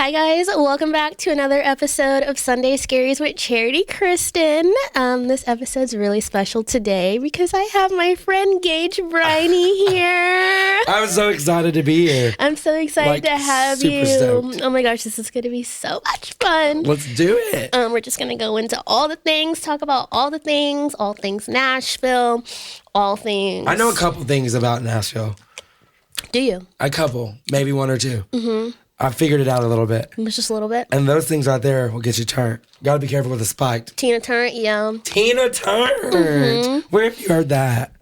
Hi guys, welcome back to another episode of Sunday Scaries with Charity Kristen. This episode's really special today because I have my friend Gage Briney here. I'm so excited to be here. I'm so excited to have you. Stoked. Oh my gosh, this is going to be so much fun. Let's do it. We're just going to go into all the things, talk about all things Nashville, all things. I know a couple things about Nashville. Do you? A couple, maybe one or two. Mm-hmm. I figured it out a little bit. Just a little bit? And those things right there will get you turned. Got to be careful with the spiked. Tina Turner, yeah. Tina Turner. Mm-hmm. Where have you heard that?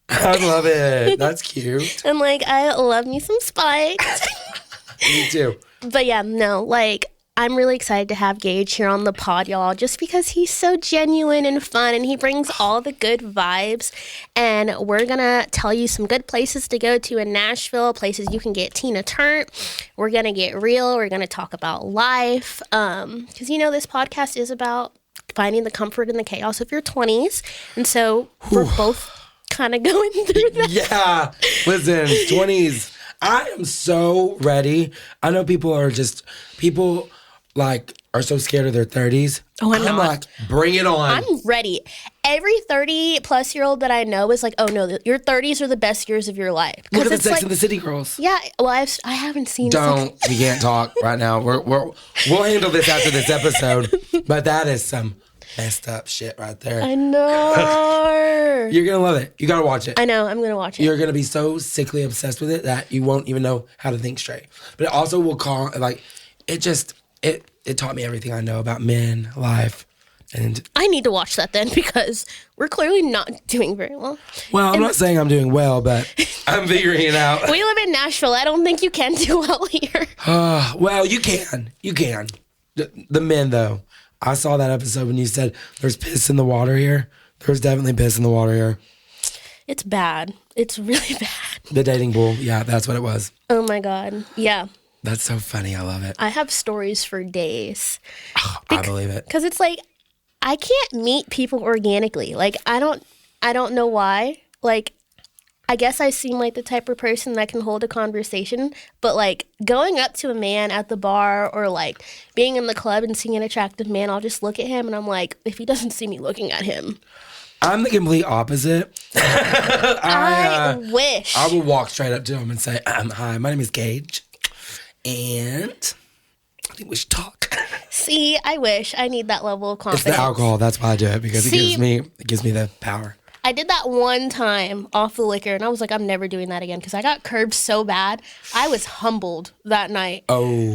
I love it. That's cute. And I love me some spikes. Me too. But yeah, no, I'm really excited to have Gage here on the pod, y'all, just because he's so genuine and fun and he brings all the good vibes. And we're going to tell you some good places to go to in Nashville, places you can get Tina turned. We're going to get real. We're going to talk about life. Because, this podcast is about finding the comfort in the chaos of your 20s. And so we're both kind of going through that. Yeah. Listen, 20s. I am so ready. I know people are so scared of their 30s. Oh, I'm not. Bring it on. I'm ready. Every 30-plus-year-old that I know is like, oh, no, your 30s are the best years of your life. Look at the Sex and the City girls. Yeah, well, I haven't seen We can't talk right now. We'll handle this after this episode. But that is some messed up shit right there. I know. You're going to love it. You got to watch it. I know. I'm going to watch it. You're going to be so sickly obsessed with it that you won't even know how to think straight. But it also will it taught me everything I know about men, life, and I need to watch that then because we're clearly not doing very well. Well, I'm not saying I'm doing well, but I'm figuring it out. We live in Nashville. I don't think you can do well here. Well, you can. You can. The men, though. I saw that episode when you said there's piss in the water here. There's definitely piss in the water here. It's bad. It's really bad. The dating pool. Yeah, that's what it was. Oh, my God. Yeah. That's so funny. I love it. I have stories for days. I believe it. Because it's I can't meet people organically. I don't know why. I guess I seem like the type of person that can hold a conversation. But going up to a man at the bar or being in the club and seeing an attractive man, I'll just look at him and I'm like, if he doesn't see me looking at him. I'm the complete opposite. I wish. I will walk straight up to him and say, hi, my name is Gage. And I think we should talk. See, I wish. I need that level of confidence. It's the alcohol. That's why I do it, because it gives me the power. I did that one time off the liquor, and I was like, I'm never doing that again, because I got curbed so bad. I was humbled that night. Oh.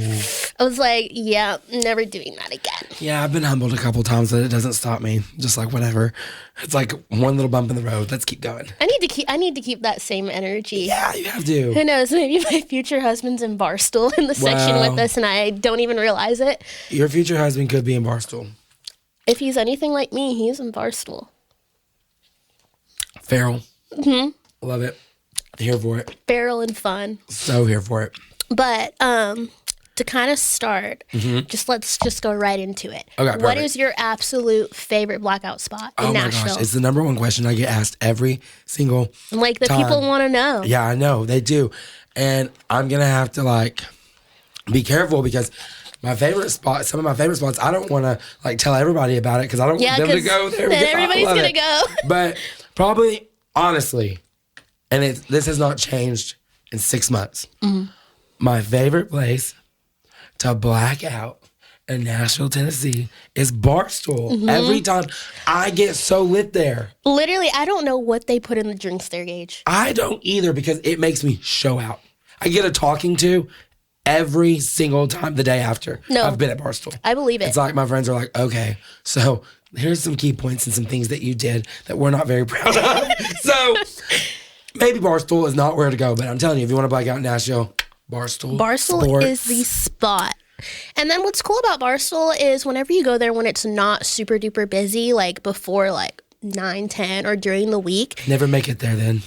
I was like, yeah, never doing that again. Yeah, I've been humbled a couple times, but it doesn't stop me. Just whatever. It's one little bump in the road. Let's keep going. I need to keep that same energy. Yeah, you have to. Who knows? Maybe my future husband's in Barstool in the section with us, and I don't even realize it. Your future husband could be in Barstool. If he's anything like me, he's in Barstool. Feral. Mm-hmm. Love it. Here for it. Feral and fun. So here for it. But to kind of start, let's just go right into it. Okay, perfect. What is your absolute favorite blackout spot in Nashville? Oh my gosh, it's the number one question I get asked every single time. People want to know. Yeah, I know. They do. And I'm going to have to be careful because some of my favorite spots, I don't want to tell everybody about it because I don't want them to go there. Then everybody's going to go. But probably, honestly, and this has not changed in 6 months. Mm-hmm. My favorite place to black out in Nashville, Tennessee is Barstool. Mm-hmm. Every time I get so lit there. Literally, I don't know what they put in the drinks there, Gage. I don't either because it makes me show out. I get a talking to every single time the day after I've been at Barstool. I believe it. It's my friends are like, okay, so here's some key points and some things that you did that we're not very proud of. So maybe Barstool is not where to go, but I'm telling you, if you want to black out in Nashville, Barstool is the spot. And then what's cool about Barstool is whenever you go there when it's not super duper busy, before 9, 10, or during the week. Never make it there then.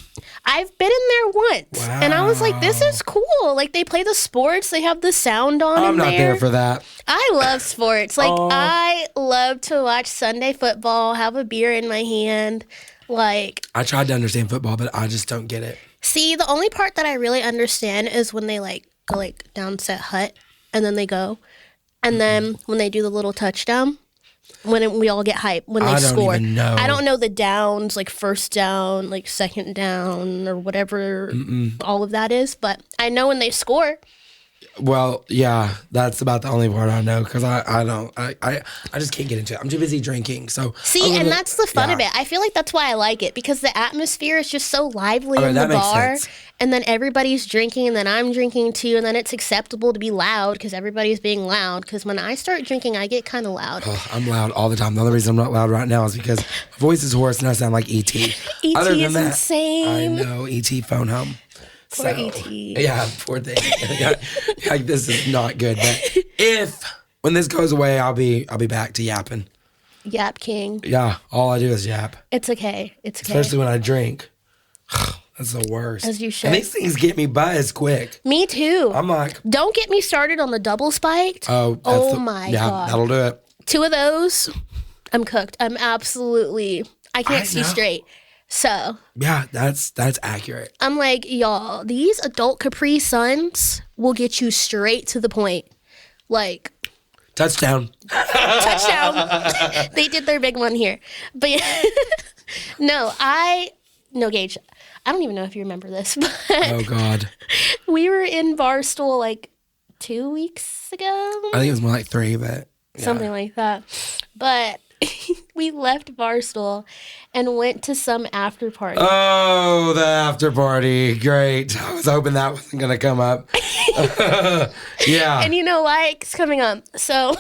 I've been in there once. Wow. And I was like, this is cool. They play the sports. They have the sound on I'm not there for that. I love sports. I love to watch Sunday football, have a beer in my hand. I tried to understand football, but I just don't get it. See, the only part that I really understand is when they go down Set Hut and then they go. And then when they do the little touchdown, we all get hype when they score. Even know. I don't know the downs, like first down, like second down, or whatever all of that is, but I know when they score. Well, yeah, that's about the only part I know because I just can't get into it. I'm too busy drinking. So see, and that's the fun of it. I feel like that's why I like it because the atmosphere is just so lively in the bar, and then everybody's drinking, and then I'm drinking too, and then it's acceptable to be loud because everybody's being loud. Because when I start drinking, I get kind of loud. Oh, I'm loud all the time. The only reason I'm not loud right now is because my voice is hoarse and I sound like E.T. E.T. is insane. I know, E.T. phone home. Poor E.T. Yeah, poor thing. Like, this is not good. But when this goes away, I'll be back to yapping. Yap king. Yeah, all I do is yap. It's okay. It's okay. Especially when I drink. That's the worst. As you should. And these things get me buzzed quick. Me too. I'm like, don't get me started on the double spiked. Oh my God. Yeah, that'll do it. 2 of those, I'm cooked. I'm absolutely, I can't see straight. So yeah, that's accurate. I'm like, y'all, these adult Capri Suns will get you straight to the point. Like touchdown. They did their big one here. But yeah, no, Gage, I don't even know if you remember this, but oh God. We were in Barstool like 2 weeks ago. I think it was more like 3, but yeah. Something like that. But we left Barstool and went to some after party. Oh, the after party. Great. I was hoping that wasn't going to come up. Yeah. And you know why it's coming up? So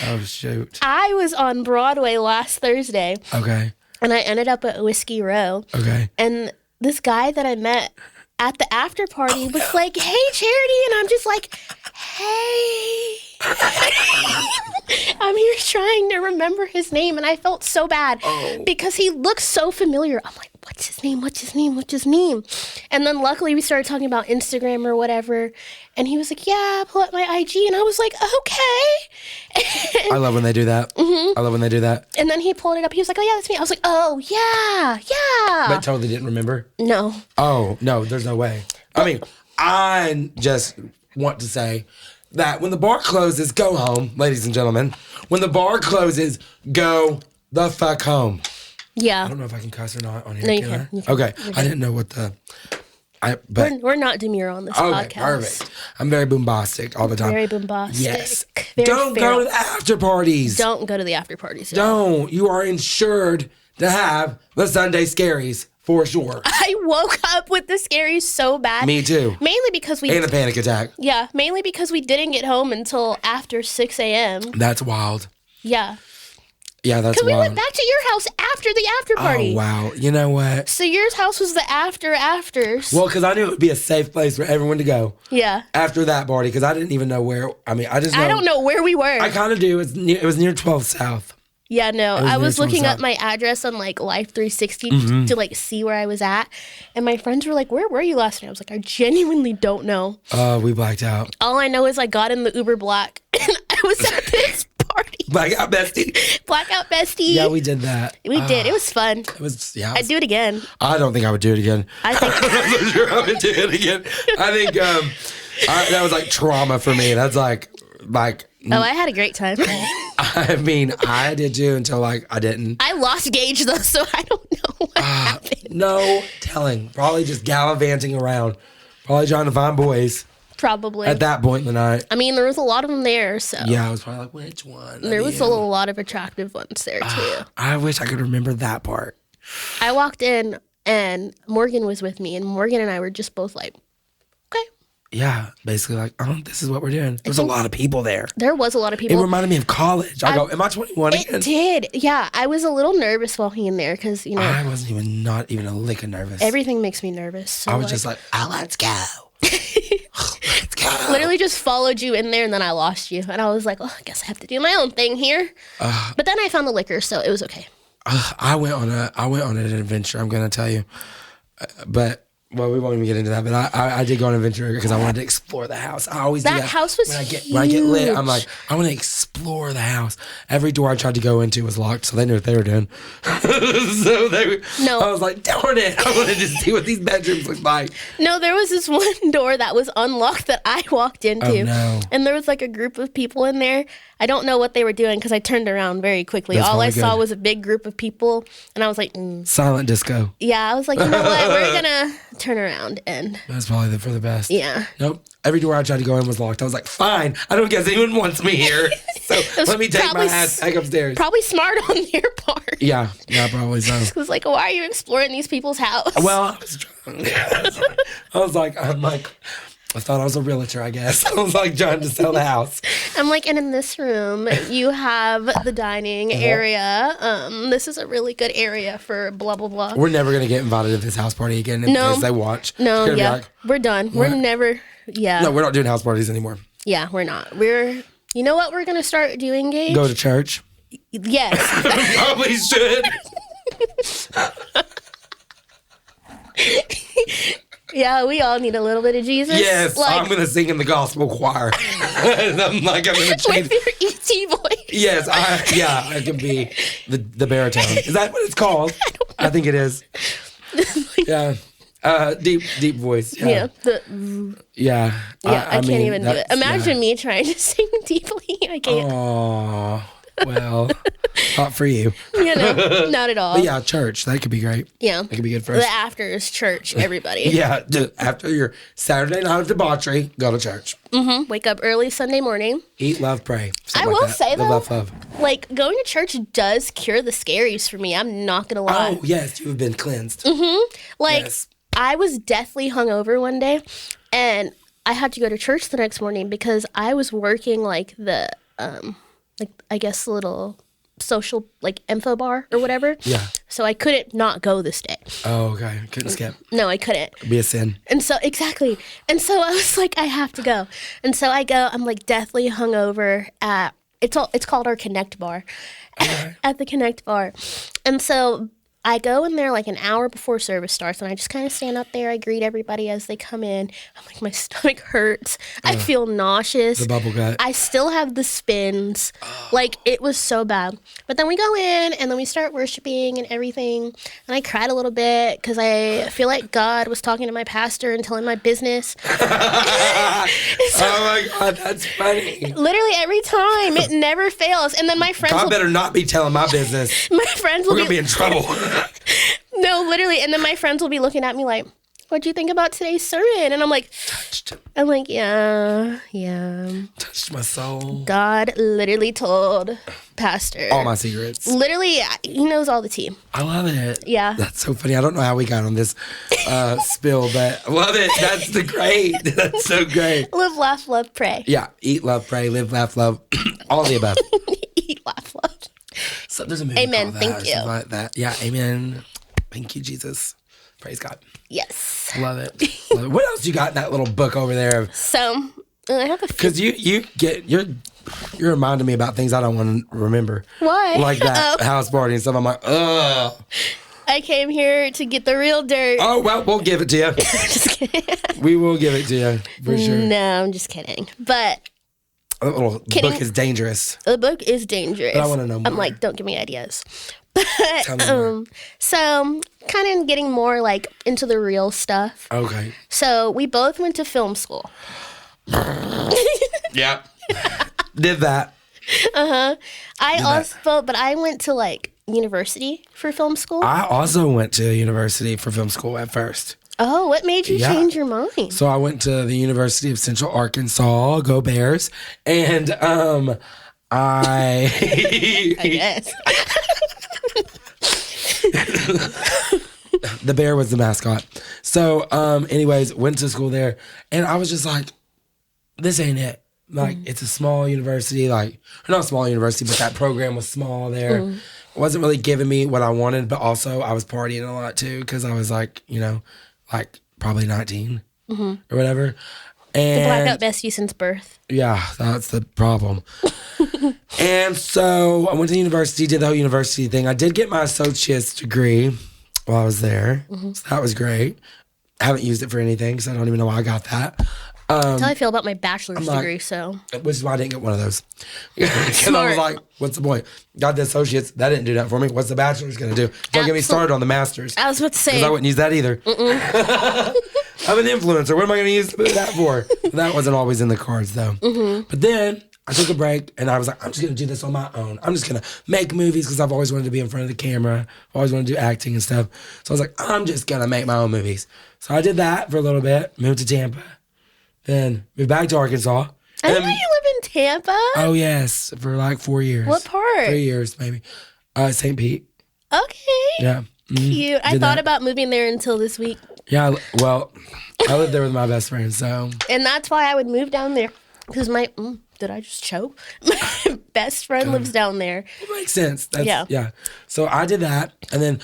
oh, shoot. I was on Broadway last Thursday. Okay. And I ended up at Whiskey Row. Okay. And this guy that I met at the after party was like, hey, Charity. And I'm just like, hey. I'm here trying to remember his name, and I felt so bad because he looks so familiar. I'm like, what's his name? What's his name? What's his name? And then luckily we started talking about Instagram or whatever, and he was like, yeah, pull up my IG, and I was like, okay. I love when they do that. I love when they do that. And then he pulled it up. He was like, oh yeah, that's me. I was like, oh yeah. But totally didn't remember? No. Oh, no, there's no way. I mean, I just want to say that when the bar closes, go home, ladies and gentlemen. When the bar closes, go the fuck home. Yeah. I don't know if I can cuss or not on here. No, you can can. I? You can. Okay. I didn't know what we're not demure on this podcast. Perfect. I'm very bombastic all the time. Very bombastic. Yes. Very don't feral. go to the after parties. Don't go to the after parties. Don't. You are insured to have the Sunday Scaries for sure. I woke up with the scaries so bad. Me too. Mainly because and a panic attack. Yeah, mainly because we didn't get home until after 6 a.m. That's wild. Yeah. Yeah, that's wild. Because we went back to your house after the after party. Oh, wow. You know what? So your house was the afters. Well, because I knew it would be a safe place for everyone to go. Yeah. After that party, because I didn't even know where. I mean, I don't know where we were. I kind of do. It was near 12 South. Yeah, no. I was looking up my address on like Life 360 to like see where I was at. And my friends were like, where were you last night? I was like, I genuinely don't know. We blacked out. All I know is I got in the Uber Black and I was at this party. Blackout bestie. Blackout bestie. Yeah, we did that. We did. It was fun. It was, yeah. I'd do it again. I don't think I would do it again. I think I'm not so sure I would do it again. I think that was like trauma for me. That's like. Oh, I had a great time. I mean, I did too until like I didn't. I lost Gage though, so I don't know what happened. No telling. Probably just gallivanting around. Probably trying to find boys. Probably. At that point in the night. I mean, there was a lot of them there, so. Yeah, I was probably like, which one? There was a lot of attractive ones there too. I wish I could remember that part. I walked in and Morgan was with me, and Morgan and I were just both like, okay. Yeah, basically like, this is what we're doing. There was a lot of people there. There was a lot of people. It reminded me of college. I go, am I 21 again? It did. Yeah, I was a little nervous walking in there because, I wasn't not even a lick of nervous. Everything makes me nervous. So I was just like, let's go. Let's go. Literally just followed you in there and then I lost you. And I was like, I guess I have to do my own thing here. But then I found the liquor, so it was okay. I went on an adventure, I'm going to tell you. But Well, we won't even get into that, but I did go on an adventure because I wanted to explore the house. I always do That that. house was When I get lit, I'm like, I want to explore the house. Every door I tried to go into was locked, so they knew what they were doing. No. I was like, darn it, I wanted to see what these bedrooms look like. No, there was this one door that was unlocked that I walked into. Oh, no. And there was like a group of people in there. I don't know what they were doing because I turned around very quickly. That's All I probably saw good. was a big group of people, and I was like, Silent disco. yeah, I was like, you know what? We're going to turn around and, That's probably for the best. yeah. Nope. Every door I tried to go in was locked. I was like, fine. I don't guess anyone wants me here. So let me take my probably ass back upstairs. Probably smart on your part. Yeah, probably so. It was like, why are you exploring these people's house? Well, I was trying. I thought I was a realtor, I guess. I was like trying to sell the house. I'm like, and in this room, you have the dining area. This is a really good area for blah, blah, blah. We're never going to get invited to this house party again because they watch. No, It's gonna be yeah. like, We're done. We're never, yeah. no, we're not doing house parties anymore. Yeah, we're not. You know what we're going to start doing, Gage? Go to church. Yes. Probably should. Yeah, we all need a little bit of Jesus. Yes, like, I'm going to sing in the gospel choir. I'm going to change. with your ET voice. Yes, I can be the baritone. Is that what it's called? I think it is. Yeah. Deep voice. Yeah. Yeah. I can't even do it. that's- Imagine me trying to sing deeply. I can't. Oh, well, not for you. Not at all. But yeah, church. That could be great. Yeah. That could be good for us. The after is church, everybody. Yeah, after your Saturday night of debauchery, go to church. Wake up early Sunday morning. Eat, love, pray. I Something will like that. say, The though, love. like, going to church does cure the scaries for me. I'm not going to lie. Oh, yes, you have been cleansed. Like, Yes. I was deathly hungover one day, and I had to go to church the next morning because I was working, like, the, like, I guess, little social, like, info bar or whatever. Yeah. So I couldn't not go this day. Oh, okay. Couldn't skip. No, I couldn't. Be a sin. And so, exactly. And so I was like, I have to go. And so I go, I'm like deathly hungover at, it's called our Connect bar, at the Connect bar. And so I go in there like an hour before service starts, and I just kind of stand up there. I greet everybody as they come in. I'm like, my stomach hurts. I feel nauseous. The bubble gut. I still have the spins. Like, it was so bad. But then we go in, and then we start worshiping and everything. And I cried a little bit because I feel like God was talking to my pastor and telling my business. Oh my God, that's funny. Literally every time. It never fails. And then my friends God will, better not be telling my business. my friends will We're going to be in trouble. no, literally. And then my friends will be looking at me like, what'd you think about today's sermon? And I'm like, yeah. Touched my soul. God literally told pastor. All my secrets. Literally, he knows all the tea. I love it. Yeah. That's so funny. I don't know how we got on this spill, but I love it. That's great. That's so great. Live, laugh, love, pray. Yeah. Eat, love, pray, live, laugh, love. All of the above. Eat, laugh, love. So there's a movie Amen. called that Thank or you. something like that. Yeah. Amen. Thank you, Jesus. Praise God. Yes. Love it. Love it. What else you got in that little book over there? So, I have a few. Because you're reminding me about things I don't want to remember. Why? Like that house party and stuff. I'm like, ugh. I came here to get the real dirt. Oh, well, we'll give it to you. Just kidding. We will give it to you, for sure. No, I'm just kidding. But That little Kidding. book is dangerous. the book is dangerous. But I wanna know more. I'm like, don't give me ideas. Tell me more. So kind of getting more like into the real stuff. Okay. So we both went to film school. Yeah. Did that. But I went to like university for film school. I also went to university for film school at first. Oh, what made you Yeah. change your mind? So I went to the University of Central Arkansas, go Bears, and I guess. the bear was the mascot. So anyways, went to school there, and I was just like, this ain't it. Like, it's a small university, like, or not a small university, but that program was small there. It wasn't really giving me what I wanted, but also I was partying a lot too, because I was like, like probably 19 or whatever. And Blackout bestie since birth. yeah, that's the problem. And so I went to university, did the whole university thing. I did get my associate's degree while I was there. So that was great. haven't used it for anything because I don't even know why I got that. That's how I feel about my bachelor's degree, so. Which is why I didn't get one of those. Because I Smart. was like, what's the point? Got the associates. That didn't do that for me. What's the bachelor's going to do? Don't get me started on the master's. I was about to say. Because I wouldn't use that either. I'm an influencer. What am I going to use that for? That wasn't always in the cards, though. But then I took a break, and I was like, I'm just going to do this on my own. I'm just going to make movies because I've always wanted to be in front of the camera. I've always wanted to do acting and stuff. So I was like, I'm just going to make my own movies. So I did that for a little bit, moved to Tampa, then moved back to Arkansas. I didn't know you live in Tampa. Oh, yes, for like 4 years. What part? 3 years, maybe. St. Pete. Okay. Yeah. Cute. I thought about moving there until this week. Yeah, well, I lived there with my best friend, so. And that's why I would move down there. Because did I just choke? My best friend lives down there. It makes sense. That's, Yeah. Yeah. So I did that, and then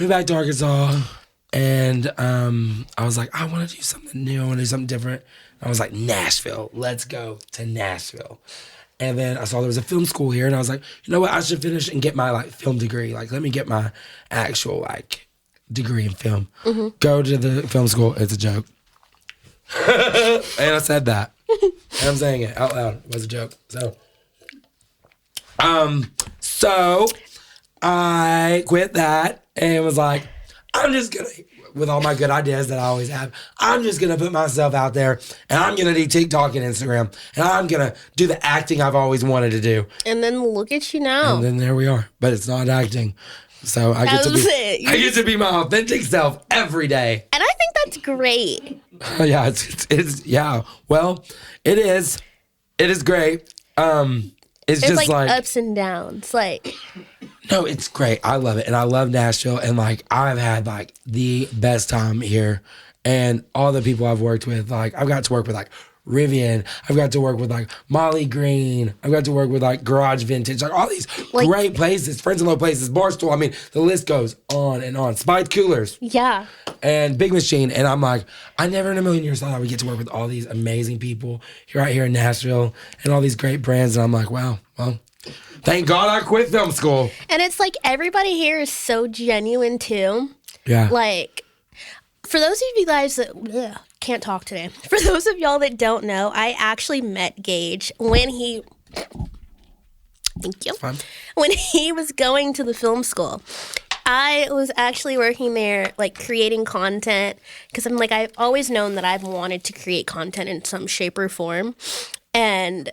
moved back to Arkansas, and I was like, I want to do something new. I want to do something different. I was like, Nashville. Let's go to Nashville. And then I saw there was a film school here, and I was like, you know what? I should finish and get my like film degree. Like, let me get my actual like degree in film. Go to the film school. It's a joke. And I said that. And I'm saying it out loud. It was a joke. So I quit that and was like, I'm just gonna, with all my good ideas that I always have, I'm just gonna put myself out there and I'm gonna do TikTok and Instagram and I'm gonna do the acting I've always wanted to do. And then look at you now. And then there we are. But it's not acting. So I get to be my authentic self every day. And I think that's great. Yeah, it's yeah. Well, it is. It is great. It's just like ups and downs. Like, no, it's great. I love it, and I love Nashville, and like I've had like the best time here, and all the people I've worked with. Like I've got to work with like Rivian. I've got to work with like Molly Green. I've got to work with like Garage Vintage. Like all these great places, Friends and Low Places, Barstool. I mean, the list goes on and on. Spiked Coolers. Yeah. And Big Machine. And I'm like, I never in a million years thought I would get to work with all these amazing people right here in Nashville and all these great brands. And I'm like, wow, well, thank God I quit film school. And it's like everybody here is so genuine too. Yeah. Like, for those of you guys that can't talk today, for those of y'all that don't know, I actually met Gage when he, thank you, when he was going to the film school. I was actually working there, like creating content, because I'm like, I've always known that I've wanted to create content in some shape or form. And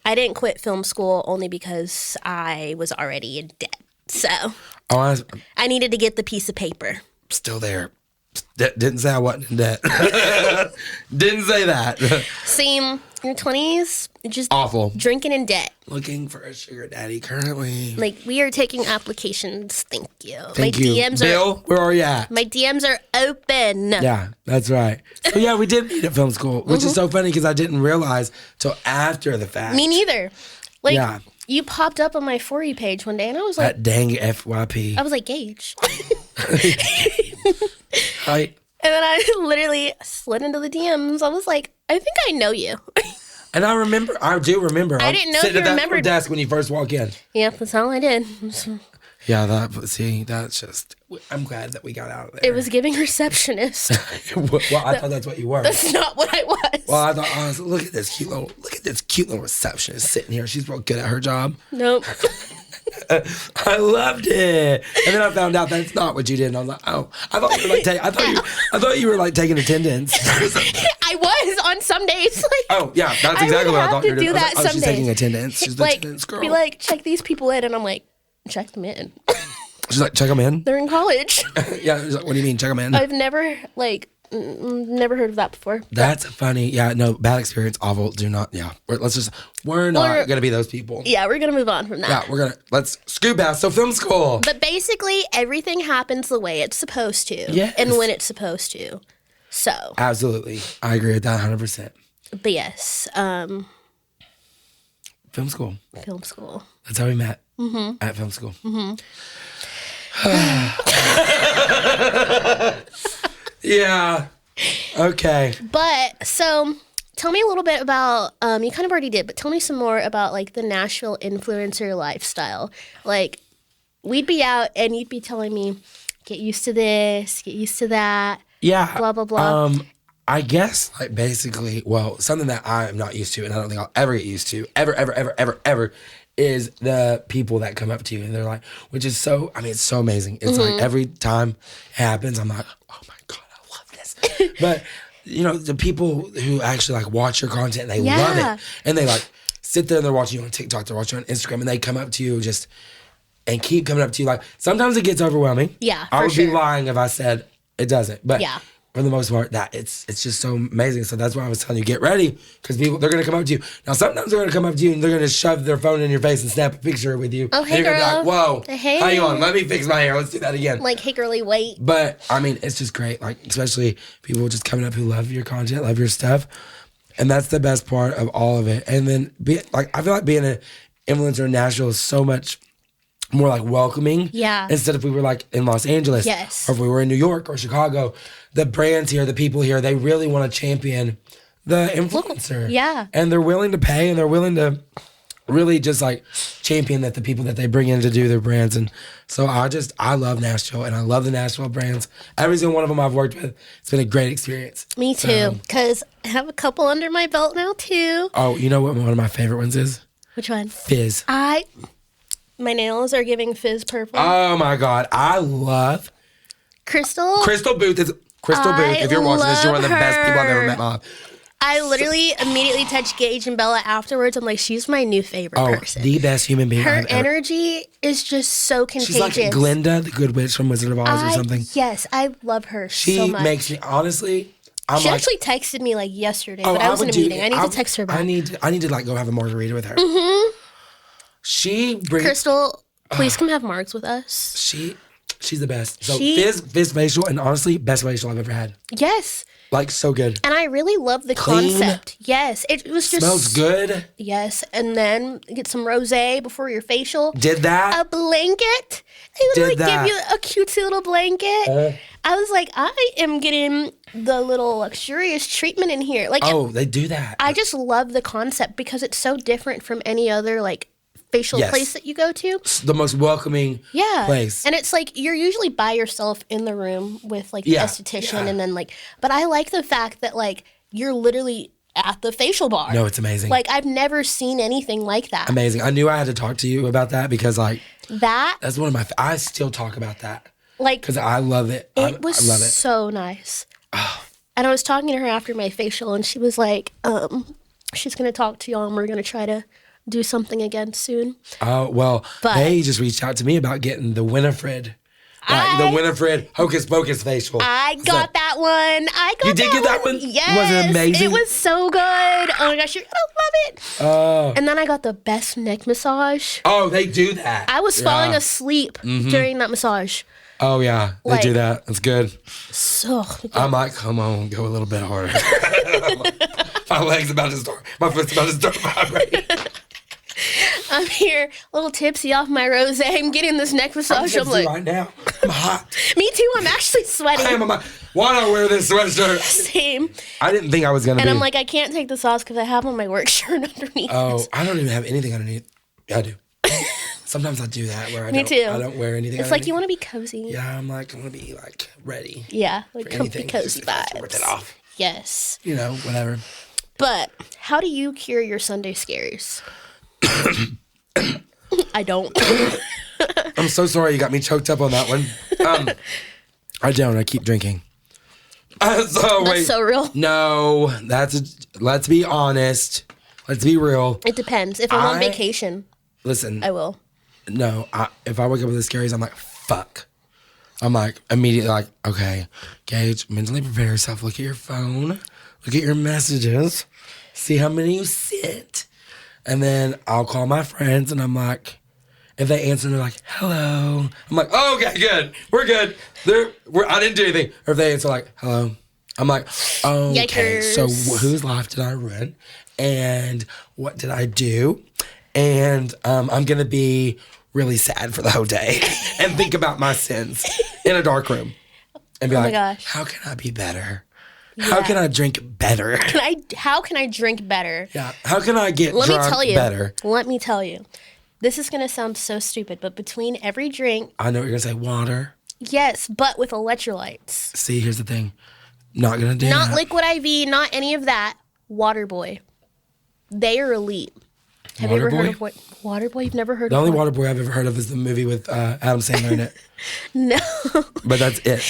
I didn't quit film school only because I was already in debt. So I needed to get the piece of paper. Still there. Didn't say I wasn't in debt. Didn't say that. Same in your 20s, just awful. Drinking in debt. Looking for a sugar daddy currently. Like, we are taking applications. Thank you. Thank you. DMs Bill, where are you at? My DMs are open. Yeah, that's right. So yeah, we did meet at film school, which is so funny because I didn't realize till after the fact. Me neither. Like, you popped up on my For You page one day, and I was like, that dang FYP. I was like, Gage. Right. And then I literally slid into the DMs. I was like, I think I know you. And I do remember. I didn't know sitting you at that remembered. desk when you first walk in. Yeah, that's all I did. Yeah, that's just, I'm glad that we got out of there. It was giving receptionist. Well, I thought that's what you were. That's not what I was. Well, I thought, look at this cute little receptionist sitting here. She's real good at her job. Nope. I loved it, and then I found out that's not what you did. And I was like, oh, I thought you were like, I thought you were like taking attendance. I was on some days. Like, oh yeah, that's exactly what I thought you were doing. Do that some she's days. Taking attendance. She's the like, attendance girl. Be like, check these people in, and I'm like, check them in. She's like, check them in. They're in college. Yeah. She's like, what do you mean, check them in? I've never never heard of that before. That's funny. Yeah, no, bad experience, awful. Do not. Yeah, we're not gonna be those people. Yeah, we're gonna move on from that. Yeah, let's scoot past. So film school. But basically, everything happens the way it's supposed to, and when it's supposed to. So absolutely, I agree with that 100%. But yes, film school. Film school. That's how we met at film school. Yeah. Okay. But so tell me a little bit about you kind of already did, but tell me some more about like the Nashville influencer lifestyle. Like, we'd be out and you'd be telling me, get used to this, get used to that. Yeah. Blah, blah, blah. I guess, like, basically, well, something that I am not used to, and I don't think I'll ever get used to, ever, is the people that come up to you and they're like, which is so, I mean, it's so amazing. It's like every time it happens, I'm like, oh my God, I love this. But, you know, the people who actually like watch your content, they love it. And they like sit there and they're watching you on TikTok, they're watching you on Instagram, and they come up to you just and keep coming up to you. Like, sometimes it gets overwhelming. Yeah, I would be lying if I said it doesn't. But yeah. For the most part, that it's just so amazing. So that's why I was telling you, get ready, because people, they're gonna come up to you. Now sometimes they're gonna come up to you and they're gonna shove their phone in your face and snap a picture with you. Oh, hey, and you're girl. gonna be like, whoa, hey, hang on, let me fix my hair. Let's do that again. Like, hey, girly, wait. But I mean, it's just great. Like, especially people just coming up who love your content, love your stuff, and that's the best part of all of it. And then I feel like being an influencer in Nashville is so much more like welcoming. Yeah. Instead if we were like in Los Angeles. Yes. Or if we were in New York or Chicago, the brands here, the people here, they really want to champion the influencer. Yeah. And they're willing to pay and they're willing to really just like champion that the people that they bring in to do their brands. And so I love Nashville and I love the Nashville brands. Every single one of them I've worked with, it's been a great experience. Me too. Because I have a couple under my belt now too. Oh, you know what one of my favorite ones is? Which one? Fizz. My nails are giving Fizz purple. Oh my God. I love Crystal. Crystal Booth. If you're watching this, you're one of the best people I've ever met in my life. I literally immediately texted Gage and Bella afterwards. I'm like, she's my new favorite person. The best human being. Her energy is just so contagious. She's like Glinda, the Good Witch from Wizard of Oz or something. Yes, I love her so much. She makes me, honestly, she actually texted me like yesterday, but I was in a meeting. I need to text her back. I need to like go have a margarita with her. Mm-hmm. She brings Crystal, please come have margs with us. She's the best. So Fizz facial, and honestly, best facial I've ever had. Yes. Like, so good. And I really love the concept. Yes. It was just smells good. Yes. And then get some rosé before your facial. Did that. A blanket. They would give you a cutesy little blanket. I was like, I am getting the little luxurious treatment in here. Like, they do that. I just love the concept because it's so different from any other like facial place that you go to. It's the most welcoming place. And it's like you're usually by yourself in the room with like the esthetician and then like, but I like the fact that like you're literally at the facial bar. No, it's amazing. Like I've never seen anything like that. Amazing. I knew I had to talk to you about that because like that's one of my, I still talk about that. Like, because I love it. I love it. So nice. Oh. And I was talking to her after my facial and she was like, she's going to talk to y'all and we're going to try to do something again soon. Oh, well, they just reached out to me about getting the Winifred. The Winifred Hocus Pocus facial. I got that one. You did get that one? Yes. Was it amazing? It was so good. Oh my gosh, you're going to love it. Oh. And then I got the best neck massage. Oh, they do that. I was falling asleep during that massage. Oh, yeah. They do that. That's good. So good. I might come on, go a little bit harder. My leg's about to start. My foot's about to start vibrating. I'm here, a little tipsy off my rosé. I'm getting this neck massage. I'm like, right now. I'm hot. Me too. I'm actually sweating. Why don't I wear this sweatshirt? Same. I didn't think I was gonna. And I'm like, I can't take this off because I have on my work shirt underneath. Oh, I don't even have anything underneath. Yeah, I do. Sometimes I do that where I don't wear anything. It's like you want to be cozy. Yeah, I'm like, I want to be like ready. Yeah, like comfy, cozy vibes. Rip it off. Yes. You know, whatever. But how do you cure your Sunday Scaries? I don't. I'm so sorry you got me choked up on that one. I don't. I keep drinking. That's so real. No, let's be honest. Let's be real. It depends. If I'm on vacation, listen, I will. No, if I wake up with the scaries, I'm like, fuck. I'm like, immediately like, okay, Gage, mentally prepare yourself. Look at your phone. Look at your messages. See how many you sent. And then I'll call my friends and I'm like, if they answer, they're like, hello. I'm like, oh, okay, good. We're good. I didn't do anything. Or if they answer like, hello. I'm like, okay, Yikers. So whose life did I ruin? And what did I do? And I'm going to be really sad for the whole day and think about my sins in a dark room. And be like, how can I be better? Yeah. How can I drink better? How can I drink better? Yeah. How can I get drunk better? Let me tell you. This is going to sound so stupid, but between every drink... I know what you're going to say. Water. Yes, but with electrolytes. See, here's the thing. Not gonna do Not that. Liquid IV, not any of that. Waterboy. They are elite. Have you ever heard of Waterboy? You've never heard The of only Waterboy I've ever heard of is the movie with Adam Sandler in it. No. But that's it.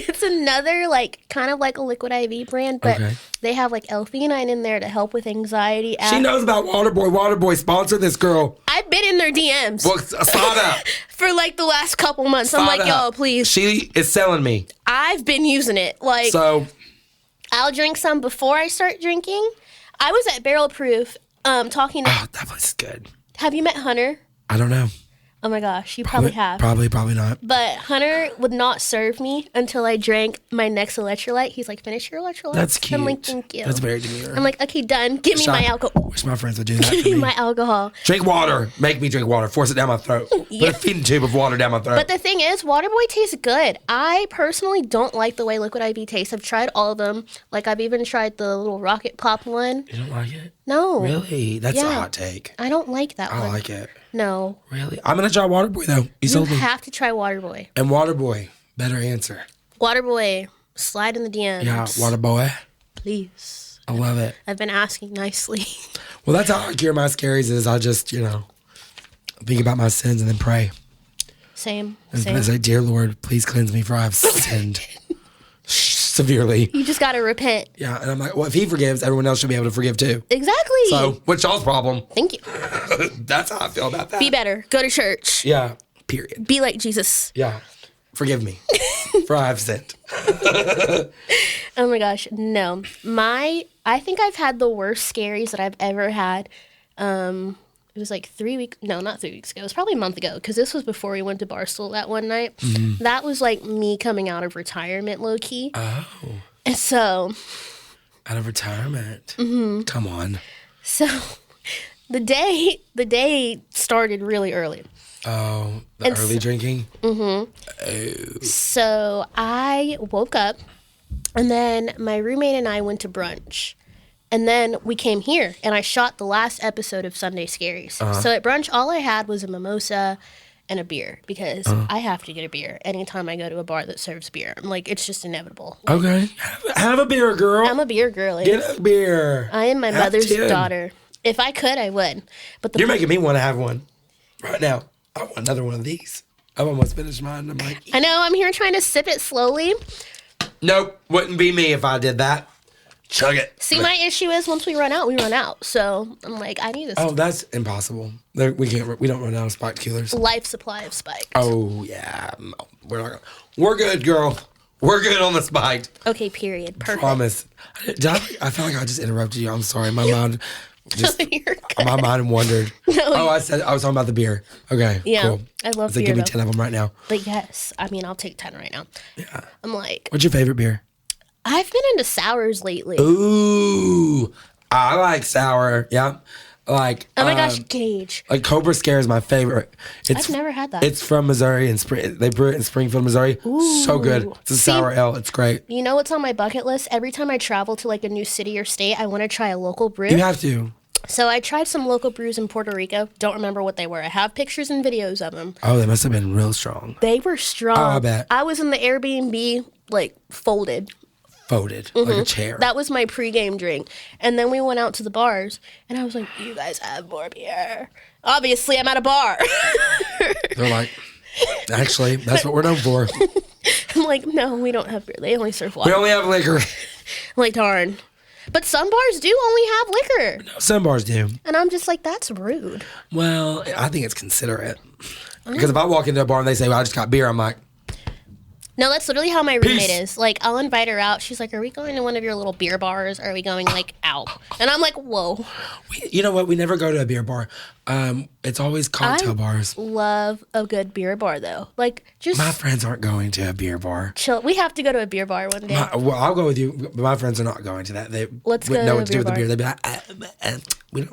It's another, like, kind of like a Liquid IV brand, but they have, like, L-theanine in there to help with anxiety. She knows about Waterboy. Waterboy, sponsor this girl. I've been in their DMs. Well, stop up. For, like, the last couple months. I'm like, yo, please. She is selling me. I've been using it. Like, so I'll drink some before I start drinking. I was at Barrel Proof talking to... Oh, that place is good. Have you met Hunter? I don't know. Oh my gosh, you probably have. Probably not. But Hunter would not serve me until I drank my next electrolyte. He's like, finish your electrolyte. That's cute. I'm like, thank you. That's very demure. I'm like, okay, done. Give me my alcohol. Wish my friends would do that. Give me my alcohol. Drink water. Make me drink water. Force it down my throat. Yeah. Put a feeding tube of water down my throat. But the thing is, Waterboy tastes good. I personally don't like the way Liquid IV tastes. I've tried all of them. Like, I've even tried the little Rocket Pop one. You don't like it? No. Really? That's a hot take. I don't like that one. I like it. No. Really? I'm going to try Waterboy, though. You sold me. You have to try Waterboy. And Waterboy, better answer. Waterboy, slide in the DMs. Yeah, Waterboy. Please. I love it. I've been asking nicely. Well, that's how I cure my scaries is I just, think about my sins and then pray. Same. And I say, dear Lord, please cleanse me for I have sinned severely. You just got to repent. Yeah, and I'm like, well, if he forgives, everyone else should be able to forgive too. Exactly. So, what's y'all's problem? Thank you. That's how I feel about that. Be better. Go to church. Yeah, period. Be like Jesus. Yeah. Forgive me for I have sinned. Oh my gosh. No. I think I've had the worst scaries that I've ever had. It was like 3 weeks. No, not 3 weeks ago. It was probably a month ago because this was before we went to Barstool that one night. Mm-hmm. That was like me coming out of retirement, low key. Oh. And so. Out of retirement. Mm-hmm. Come on. So the day started really early. Oh, early drinking? Mm-hmm. Oh. So I woke up and then my roommate and I went to brunch. And then we came here, and I shot the last episode of Sunday Scaries. Uh-huh. So at brunch, all I had was a mimosa and a beer because I have to get a beer anytime I go to a bar that serves beer. I'm like, it's just inevitable. Like, okay. Have a beer, girl. I'm a beer girly. Get a beer. I am my mother's daughter. If I could, I would. But You're making me want to have one right now. I want another one of these. I've almost finished mine. I'm like, I know. I'm here trying to sip it slowly. Nope. Wouldn't be me if I did that. Chug it. See, my issue is once we run out, we run out. So I'm like, I need this. Oh, that's impossible. We don't run out of spiked coolers. Life supply of spiked. Oh yeah, we're good, girl. We're good on the spiked. Okay, period. Perfect. Promise. I felt like I just interrupted you. I'm sorry. My mind just my mind wandered. No, I was talking about the beer. Okay, yeah, cool. I love beer. Give me 10 of them right now. But yes, I mean, I'll take 10 right now. Yeah. I'm like, what's your favorite beer? I've been into sours lately. Ooh, I like sour. Yeah. Like, oh my gosh, Gage. Like Cobra Scare is my favorite. I've never had that. It's from Missouri and they brew it in Springfield, Missouri. Ooh. So good. It's a sour ale. It's great. You know what's on my bucket list? Every time I travel to like a new city or state, I want to try a local brew. You have to. So I tried some local brews in Puerto Rico. Don't remember what they were. I have pictures and videos of them. Oh, they must have been real strong. They were strong. Oh, I bet. I was in the Airbnb, like, folded Like a chair. That was my pregame drink. And then we went out to the bars, and I was like, you guys have more beer. Obviously, I'm at a bar. They're like, actually, that's what we're known for. I'm like, no, we don't have beer. They only serve water. We only have liquor. I'm like, darn. But some bars do only have liquor. No, some bars do. And I'm just like, that's rude. Well, I think it's considerate. Because if I walk into a bar and they say, well, I just got beer, I'm like, no, that's literally how my roommate Peace. is. Like, I'll invite her out. She's like, are we going to one of your little beer bars? Or are we going, like, out? And I'm like, whoa. You know what? We never go to a beer bar. It's always cocktail bars. Love a good beer bar, though. Like, just My friends aren't going to a beer bar. chill. We have to go to a beer bar one day. Well, I'll go with you, but my friends are not going to that. They Let's wouldn't go know to what to do a with the beer beer. They'd be like, we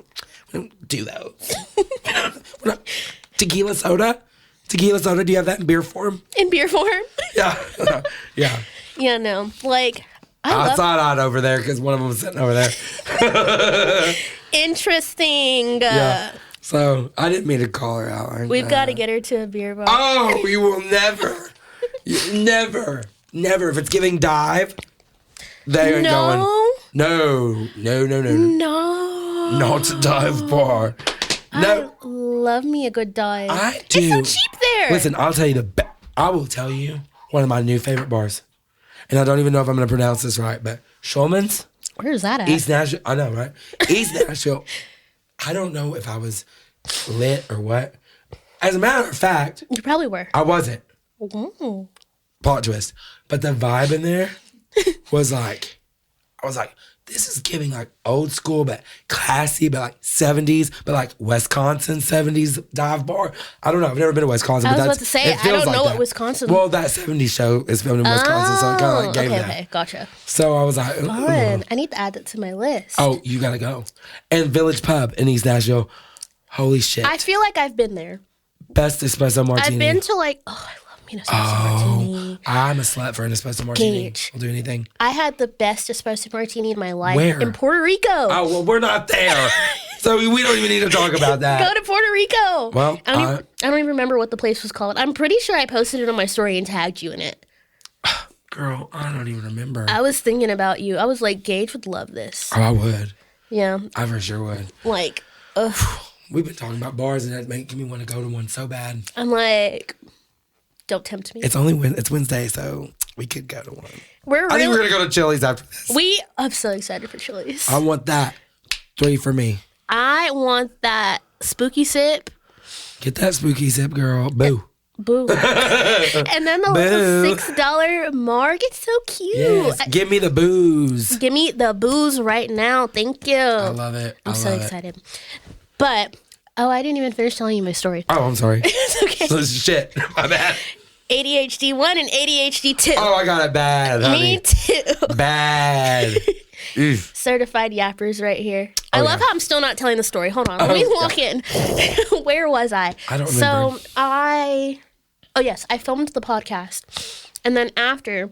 don't do those. We're not- Tequila soda? Tequila soda, do you have that in beer form? In beer form? Yeah. Yeah. Yeah, no. Like, I saw it over there because one of them was sitting over there. Interesting. Yeah. So I didn't mean to call her out. We've got to get her to a beer bar. Oh, you will never. Never. If it's giving dive, they ain't going. No. Not a dive bar. No. I love me a good dive. I do. It's so cheap there. Listen, I will tell you one of my new favorite bars. And I don't even know if I'm going to pronounce this right, but Schulman's. Where's that at? East Nashville. I know, right? East Nashville. I don't know if I was lit or what. As a matter of fact. You probably were. I wasn't. Mm. Plot twist. But the vibe in there was like, I was like, this is giving like old school, but classy, but like 70s, but like Wisconsin 70s dive bar. I don't know. I've never been to Wisconsin. I was about to say, I don't know what Wisconsin. Well, that 70s show is filmed in Wisconsin, so I kind of like gave that. Okay, gotcha. So I was like, fun. I need to add that to my list. Oh, you gotta go. And Village Pub in East Nashville. Holy shit. I feel like I've been there. Best espresso martini. I've been to like, I love me an espresso martini. I'm a slut for an espresso martini. Gage. I'll do anything. I had the best espresso martini in my life. Where? In Puerto Rico. Oh, well, we're not there. So we don't even need to talk about that. Go to Puerto Rico. Well, I don't even remember what the place was called. I'm pretty sure I posted it on my story and tagged you in it. Girl, I don't even remember. I was thinking about you. I was like, Gage would love this. Oh, I would. Yeah. I for sure would. Like, ugh. We've been talking about bars, and that's making me want to go to one so bad. I'm like, don't tempt me. It's Wednesday, so we could go to one. I think we're gonna go to Chili's after this. I'm so excited for Chili's. I want that. 3 for me. I want that spooky sip. Get that spooky sip, girl. Boo. Boo. And then the little $6 mark. It's so cute. Yes. Give me the booze. Give me the booze right now. Thank you. I love it. I'm so excited. But, I didn't even finish telling you my story. Oh, I'm sorry. It's okay. So shit. My bad. ADHD 1 and ADHD 2. Oh, I got it bad, honey. Me too. Bad. Certified yappers right here. I love how I'm still not telling the story. Hold on. Let me walk in. Where was I? I don't remember. So I filmed the podcast. And then after,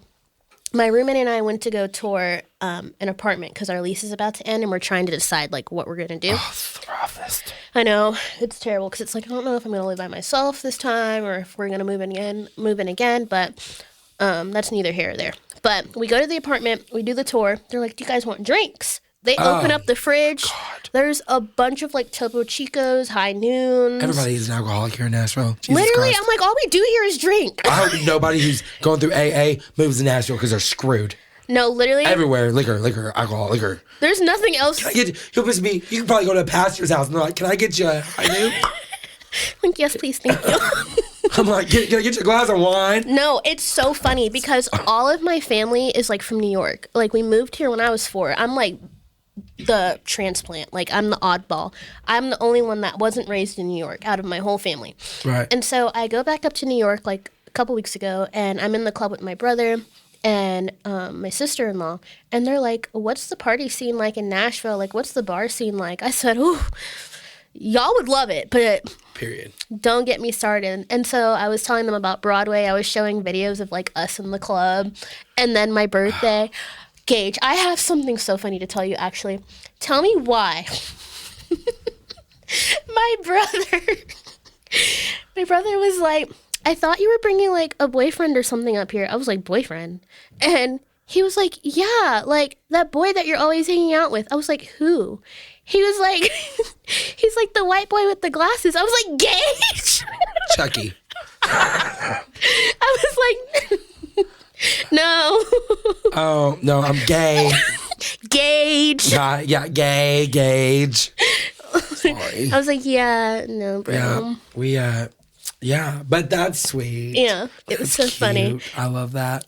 my roommate and I went to go tour an apartment because our lease is about to end and we're trying to decide like what we're going to do. Oh, it's the roughest. I know. It's terrible because it's like, I don't know if I'm going to live by myself this time or if we're going to move in again. But that's neither here or there. But we go to the apartment. We do the tour. They're like, do you guys want drinks? They open up the fridge. God. There's a bunch of like Topo Chicos, High Noons. Everybody is an alcoholic here in Nashville. Jesus Literally, Christ. I'm like, all we do here is drink. I hope nobody who's going through AA moves to Nashville because they're screwed. No, literally. Everywhere, liquor, alcohol, liquor. There's nothing else. You can probably go to a pastor's house and they're like, can I get you a High Noon? Like, yes, please, thank you. I'm like, can I get you a glass of wine? No, it's so funny because all of my family is like from New York. Like, we moved here when I was 4. I'm like the transplant. Like, I'm the oddball. I'm the only one that wasn't raised in New York out of my whole family. Right. And so I go back up to New York like a couple weeks ago, and I'm in the club with my brother and my sister-in-law, and they're like, what's the party scene like in Nashville? Like, what's the bar scene like? I said, ooh, y'all would love it, but period. Don't get me started. And so I was telling them about Broadway. I was showing videos of like us in the club, and then my birthday. Gage, I have something so funny to tell you, actually. Tell me why. My brother was like, I thought you were bringing like a boyfriend or something up here. I was like, boyfriend? And he was like, yeah, like that boy that you're always hanging out with. I was like, who? He was like, he's like the white boy with the glasses. I was like, Gage? Chucky. I was like, no. Oh, no, I'm gay. Gage. Yeah, gay, Gage. Sorry. I was like, yeah, no, bro. Yeah, but that's sweet. Yeah, it was so funny. I love that.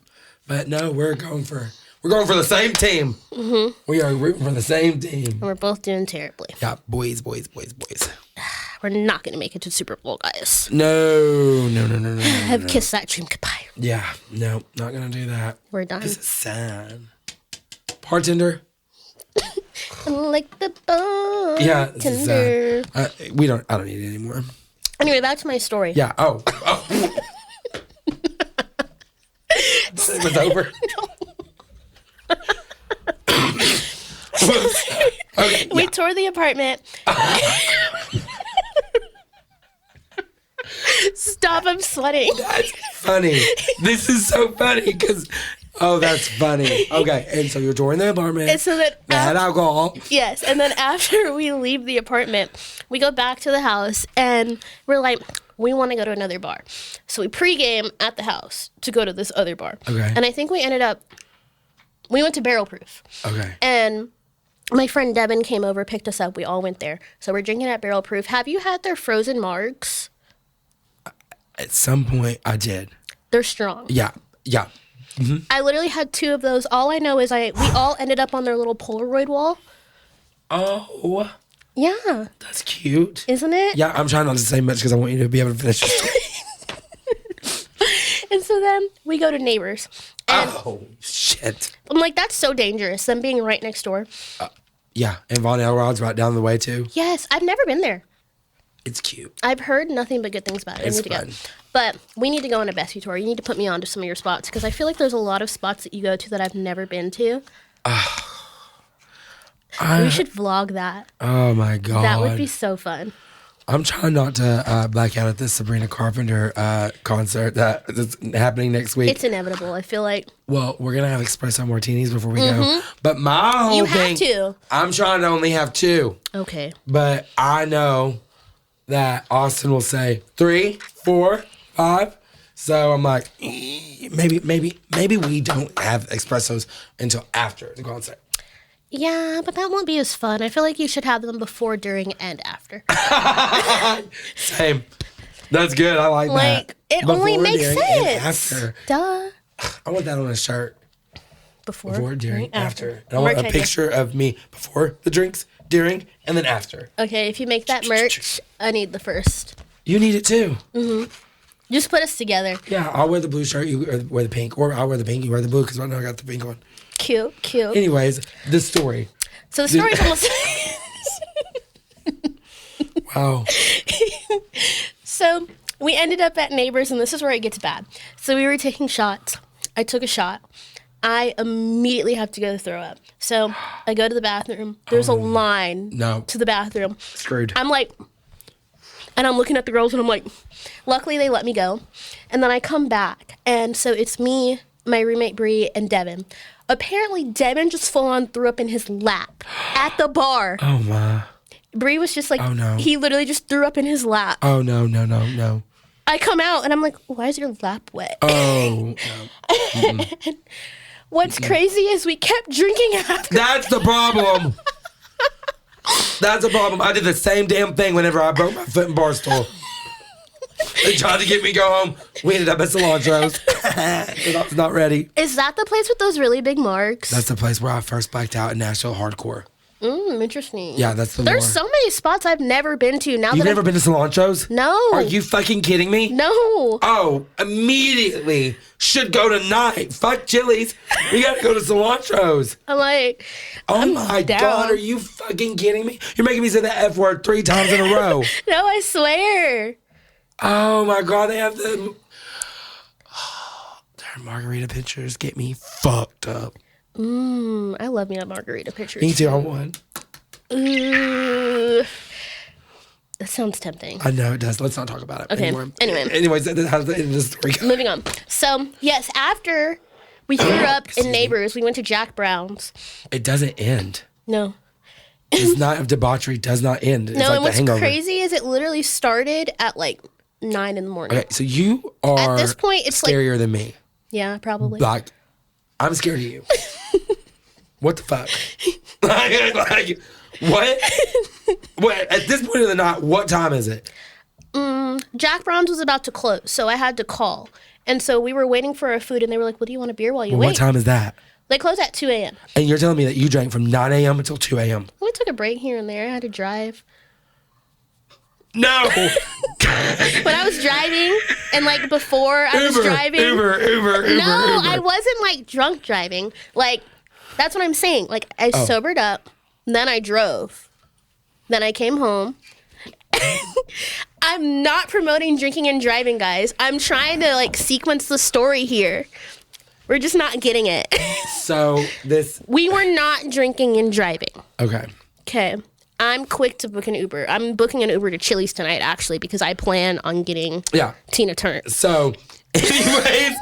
But no, we're going for the same team. Mm-hmm. We are rooting for the same team. And we're both doing terribly. Yeah, boys. We're not going to make it to Super Bowl, guys. No. I've kissed that dream goodbye. Yeah, no, not going to do that. We're done. This is sad. Bartender. Like the bartender. Yeah, this is sad. I don't need it anymore. Anyway, back to my story. Yeah. Oh. It was over. Okay. We toured the apartment. Stop! I'm sweating. That's funny. This is so funny because, that's funny. Okay, and so you're touring the apartment. And so that they had alcohol. Yes, and then after we leave the apartment, we go back to the house, and we're like, we want to go to another bar. So we pregame at the house to go to this other bar. Okay. And I think we went to Barrel Proof. Okay. And my friend Devin came over, picked us up. We all went there. So we're drinking at Barrel Proof. Have you had their frozen margs? At some point, I did. They're strong. Yeah. Mm-hmm. I literally had 2 of those. All I know is we all ended up on their little Polaroid wall. Oh. Yeah. That's cute. Isn't it? Yeah, I'm trying not to say much because I want you to be able to finish your story. And so then we go to Neighbors. And shit. I'm like, that's so dangerous, them being right next door. Yeah, and Von Elrod's right down the way too. Yes, I've never been there. It's cute. I've heard nothing but good things about it. It's I need to fun. go. But we need to go on a Bessie tour. You need to put me on to some of your spots because I feel like there's a lot of spots that you go to that I've never been to. We should vlog that. Oh my God. That would be so fun. I'm trying not to black out at this Sabrina Carpenter concert that's happening next week. It's inevitable. I feel like. Well, we're going to have espresso martinis before we go. But my whole thing. You have to. I'm trying to only have 2. Okay. But I know that Austin will say 3, 4, 5. So I'm like, maybe we don't have espressos until after the concert. Yeah, but that won't be as fun. I feel like you should have them before, during, and after. Same. That's good. I like that. Like, it only makes during, and sense. after. Duh. I want that on a shirt. Before, during, after. And I want a picture of me before the drinks, during, and then after. Okay, if you make that merch, I need the first. You need it too. Mm-hmm. Just put us together. Yeah, I'll wear the blue shirt, you wear the pink. Or I'll wear the pink, you wear the blue, because right now I got the pink on. Cute. Anyways, the story. So the story's almost... Wow. So we ended up at Neighbors, and this is where it gets bad. So we were taking shots. I took a shot. I immediately have to go throw up. So I go to the bathroom. There's a line to the bathroom. Screwed. I'm like... And I'm looking at the girls, and I'm like... Luckily, they let me go. And then I come back. And so it's me, my roommate, Bree, and Devin. Apparently, Devin just full on threw up in his lap at the bar. Oh, my. Bree was just like, oh, no. He literally just threw up in his lap. Oh, no. I come out, and I'm like, why is your lap wet? Oh, no. What's crazy is we kept drinking after. That's the problem. That's the problem. I did the same damn thing whenever I broke my foot in Barstool. They tried to get me to go home. We ended up at Cilantro's. I was not ready. Is that the place with those really big marks? That's the place where I first blacked out in Nashville hardcore. Interesting. Yeah, that's the There's lore. so many spots I've never been to. You've never been to Cilantro's? No. Are you fucking kidding me? No. Oh, immediately. Should go tonight. Fuck Chili's. We gotta go to Cilantro's. I'm like, oh my God, are you fucking kidding me? You're making me say the F word 3 times in a row. No, I swear. Oh my God, they have the... their margarita pictures get me fucked up. I love me a margarita picture. Me too, I want. Ooh. That sounds tempting. I know it does. Let's not talk about it anymore. Anyways, how does the end of the story go? Moving on. So, yes, after we threw up in Neighbors, we went to Jack Brown's. It doesn't end. No. This night of debauchery does not end. It's no, like and what's Hangover. crazy is it literally started at like 9 in the morning. Okay, so you are at this point, it's scarier than me. Yeah, probably. Like, I'm scared of you. What the fuck? like, what? What? At this point of the night, what time is it? Jack Brown's was about to close, so I had to call. And so we were waiting for our food, and they were like, well, do you want a beer while you wait? What time is that? They close at 2 a.m. And you're telling me that you drank from 9 a.m. until 2 a.m.? We took a break here and there. I had to drive. No! When I was driving, and like before I was driving. Uber. No, I wasn't like drunk driving. Like, that's what I'm saying. Like, I sobered up, then I drove, then I came home. I'm not promoting drinking and driving, guys. I'm trying to like sequence the story here. We're just not getting it. So we were not drinking and driving. Okay. Okay. I'm quick to book an Uber. I'm booking an Uber to Chili's tonight, actually, because I plan on getting Tina Turner. So Anyways,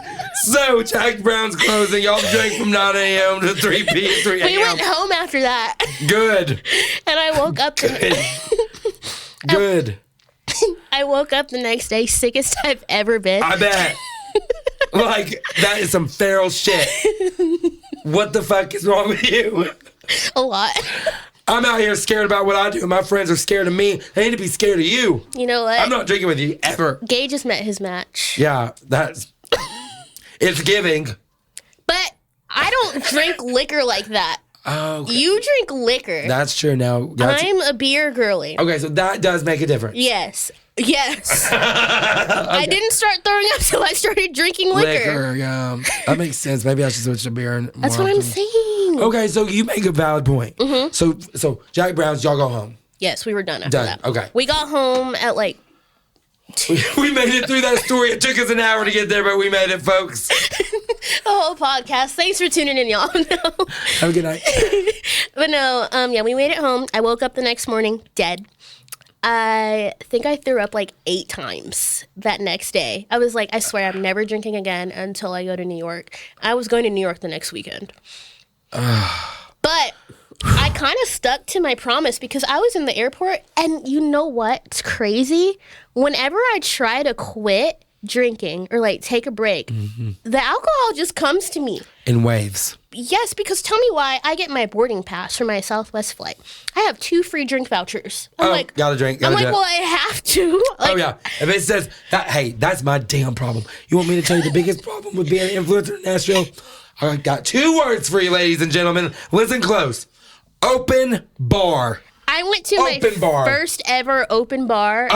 so Jack Brown's closing. Y'all drank from 9 a.m. to 3 a.m. We went home after that. Good. And I woke up. Good. I woke up the next day sickest I've ever been. I bet. Like, that is some feral shit. What the fuck is wrong with you? A lot. I'm out here scared about what I do, and my friends are scared of me. They need to be scared of you. You know what? I'm not drinking with you, ever. Gage just met his match. Yeah, it's giving. But I don't drink liquor like that. Oh, okay. You drink liquor. That's true now. I'm a beer girly. Okay, so that does make a difference. Yes. I didn't start throwing up until I started drinking liquor. Yeah. That makes sense. Maybe I should switch to beer. That's what I'm saying. Okay, so you make a valid point. Mm-hmm. So Jack Brown's, y'all go home. Yes, we were done after that. Okay. We got home at like... We made it through that story. It took us an hour to get there, but we made it, folks. The whole podcast. Thanks for tuning in, y'all. No. Have a good night. But no, yeah, we made it home. I woke up the next morning dead. I think I threw up like 8 times that next day. I was like, I swear I'm never drinking again until I go to New York. I was going to New York the next weekend. But I kind of stuck to my promise because I was in the airport, and you know what's crazy? Whenever I try to quit drinking or like take a break, the alcohol just comes to me. In waves. Yes, because tell me why I get my boarding pass for my Southwest flight. I have 2 free drink vouchers. I'm like, gotta drink. I'm like, well, I have to. Like, oh, yeah. If it says that, hey, that's my damn problem. You want me to tell you the biggest problem with being an influencer in Nashville? I got 2 words for you, ladies and gentlemen. Listen close. Open bar. I went to my first ever open bar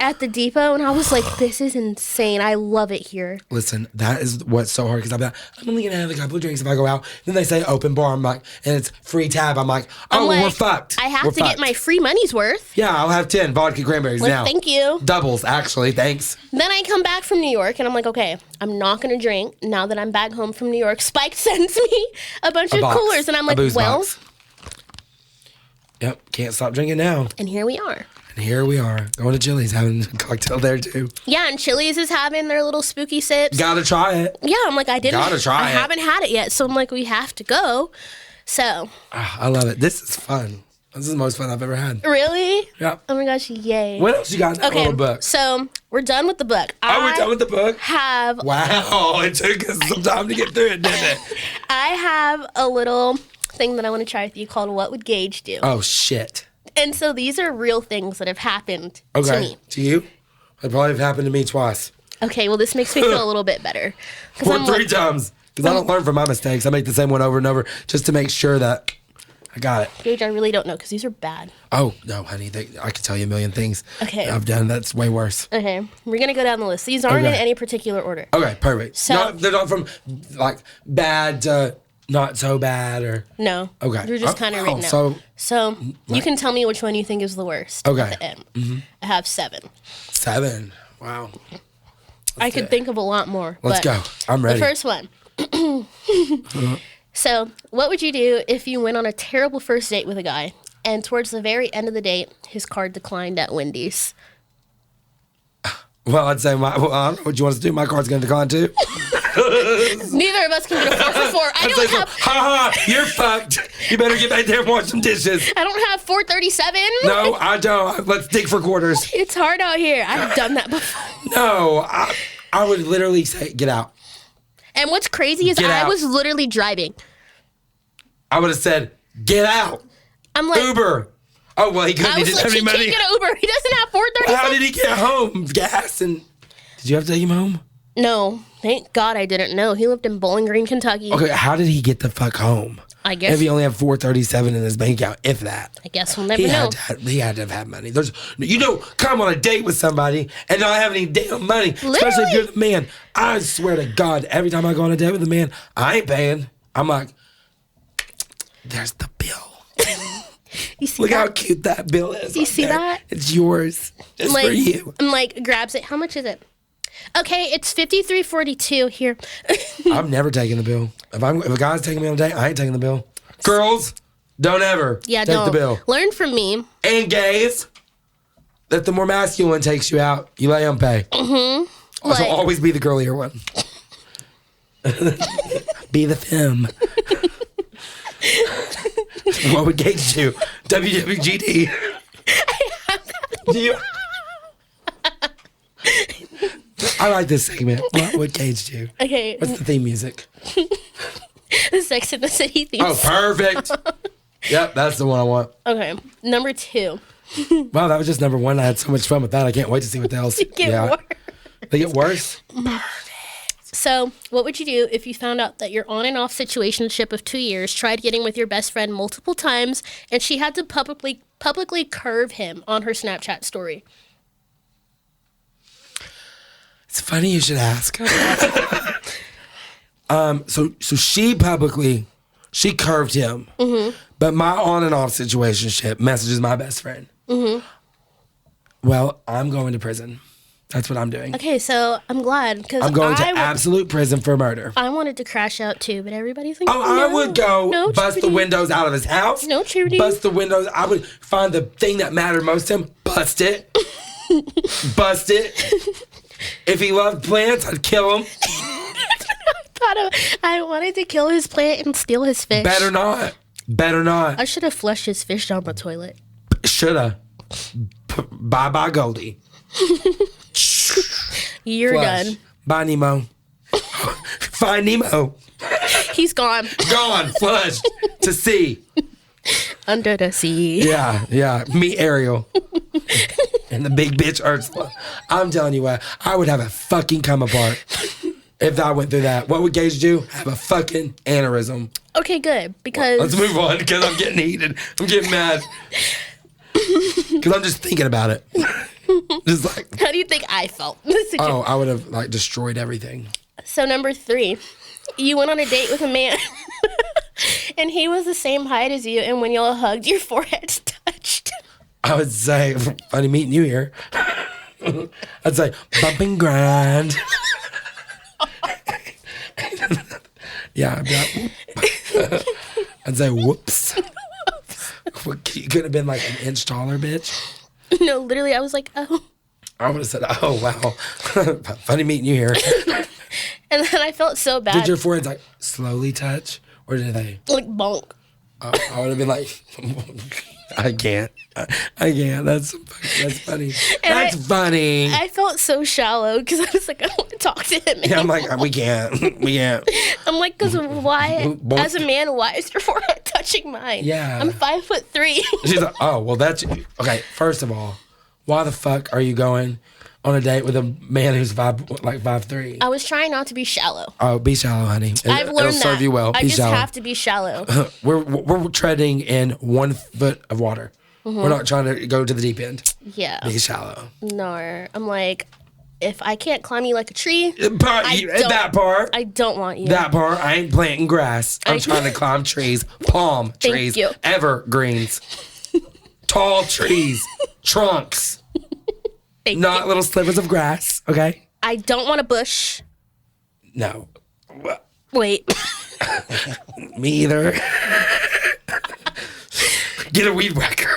at the depot, and I was like, this is insane. I love it here. Listen, that is what's so hard, because I'm only going to have a couple of drinks if I go out. Then they say open bar, I'm like, and it's free tab. I'm like, we're fucked. I have to get my free money's worth. Yeah, I'll have 10 vodka cranberries now. Thank you. Doubles, actually, thanks. Then I come back from New York, and I'm like, okay, I'm not going to drink now that I'm back home from New York. Spike sends me a bunch of coolers, and I'm like, well... Yep, can't stop drinking now. And here we are. Going to Chili's, having a cocktail there too. Yeah, and Chili's is having their little spooky sips. Gotta try it. Yeah, I'm like, I haven't had it yet, so I'm like, we have to go. So. I love it. This is fun. This is the most fun I've ever had. Really? Yeah. Oh my gosh, yay. What else you got in that little book? So we're done with the book. We're done with the book? Wow, it took us some time to get through it, didn't it? I have a little thing that I want to try with you called What Would Gage Do? Oh, shit. And so these are real things that have happened to me. To you? It probably have happened to me twice. Okay, well, this makes me feel a little bit better. Or 3 times. Because I don't learn from my mistakes. I make the same one over and over just to make sure that I got it. Gage, I really don't know because these are bad. Oh, no, honey. I could tell you a million things I've done that's way worse. Okay. We're going to go down the list. These aren't in any particular order. Okay, perfect. So, they're not from, like, bad to not so bad or... No. Okay. They're just kind of written out. So you can tell me which one you think is the worst. Okay. At the end. Mm-hmm. I have 7. 7? Wow. I could think of a lot more. Let's go. I'm ready. The first one. So, what would you do if you went on a terrible first date with a guy, and towards the very end of the date, his card declined at Wendy's? Well, I'd say, I don't know what you want us to do. My card's going to decline too. Neither of us can get a 4 for 4. I don't have... Ha ha, you're fucked. You better get back there and wash some dishes. I don't have 437. No, I don't. Let's dig for quarters. It's hard out here. I've done that before. No, I would literally say, get out. And what's crazy is I was literally driving. I would have said, get out. I'm like... Uber. Oh, well, he couldn't. He didn't have any money. He can't get an Uber. He doesn't have 437. How did he get home? Gas and... Did you have to take him home? No. Thank God I didn't know. He lived in Bowling Green, Kentucky. Okay, how did he get the fuck home? I guess... If he only had 437 in his bank account, if that. I guess we'll never know. He had to have had money. You don't come on a date with somebody and not have any damn money. Literally? Especially if you're the man. I swear to God, every time I go on a date with a man, I ain't paying. I'm like, there's the bill. Look how cute that bill is. Do you see that? It's yours. It's for you. I'm like, grabs it. How much is it? Okay, it's $53.42 here. I'm never taking the bill. If a guy's taking me on a date, I ain't taking the bill. Girls, don't ever take the bill. Learn from me. And gays, that the more masculine takes you out, you let him pay. Mm-hmm. Also, Like- always be the girlier one. Be the femme. What would Gage do? WWGD. Do you? I like this segment. What would Gage do? Okay. What's the theme music? The Sex and the City theme. Oh, perfect. Yep, that's the one I want. Okay. Number 2. Wow, that was just number 1. I had so much fun with that. I can't wait to see what else. Get worse. They get worse? So, what would you do if you found out that your on and off situationship of 2 years tried getting with your best friend multiple times and she had to publicly curve him on her Snapchat story? It's funny you should ask. So she curved him, but my on and off situationship messages my best friend. Well, I'm going to prison. That's what I'm doing. Okay, so I'm glad because I'm going to absolute prison for murder. I wanted to crash out too, but everybody's like, Oh, no, I would go bust Charity. the windows out of his house. No, Charity. Bust the windows. I would find the thing that mattered most to him, bust it. Bust it. If he loved plants, I'd kill him. I wanted to kill his plant and steal his fish. Better not. Better not. I should have flushed his fish down the toilet. Shoulda. Bye-bye, Goldie. You're Flush. done. Bye, Nemo. Find Nemo. He's gone. Gone. Flushed. To sea. Under the sea. Yeah. Meet Ariel. And the big bitch Ursula. I'm telling you what, I would have a fucking come apart if I went through that. What would Gage do? Have a fucking aneurysm. Okay, good. Because Let's move on because I'm getting heated. I'm getting mad. Because I'm just thinking about it. Just like, how do you think I felt? in this situation? oh, I would have like destroyed everything. So number 3, you went on a date with a man and he was the same height as you, and when y'all hugged, your foreheads touched. I would say, funny meeting you here. I'd say, bump and grind. Yeah, I'd be like, I'd say, whoops. You could have been like an inch taller, bitch. No, literally, I was like, oh. I would have said, oh, wow. Funny meeting you here. And then I felt so bad. Did your foreheads like slowly touch? Or did they? like bonk? I would have been like, I can't. I can't. That's funny. That's funny. I felt so shallow because I was like, I don't want to talk to him Yeah, I'm anymore. like, we can't. We can't. I'm like, because why, Both- as a man, why is your forehead touching mine? Yeah. I'm 5'3". She's like, oh, well, that's okay. First of all, why the fuck are you going on a date with a man who's 5'3"? I was trying not to be shallow. Oh, be shallow, honey. I've learned It'll serve that. you well. I Be just shallow. have to be shallow. We're treading in 1 foot of water. We're not trying to go to the deep end. Yeah. Be shallow. No. I'm like, if I can't climb you like a tree, That part. I don't want you. That part. I ain't planting grass. I'm trying to climb trees. Palm Thank trees. you. Evergreens. Tall trees. Trunks. Thank Not you. little slivers of grass. Okay? I don't want a bush. No. Wait. Me either. Get a weed whacker.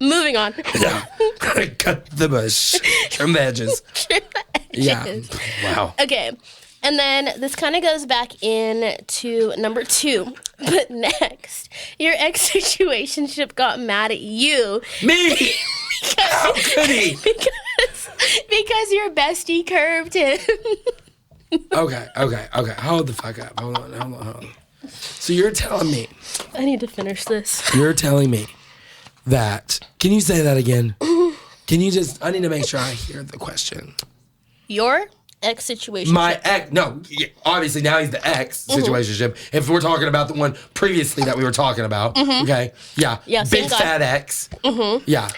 Moving on. No. Cut the bush. Trim the edges. Yeah. Wow. Okay. And then this kind of goes back into number 2. But next, your ex situationship got mad at you. Me? How could he? Because your bestie curved him. Okay. Hold the fuck up. Hold on. So you're telling me I need to finish this. that, can you say that again? Can you just, I need to make sure I hear the question. Your ex situation. My ex, no, obviously now he's the ex situationship. If we're talking about the one previously that we were talking about, okay? Yeah. Yeah, same Big guy. fat ex. Yeah.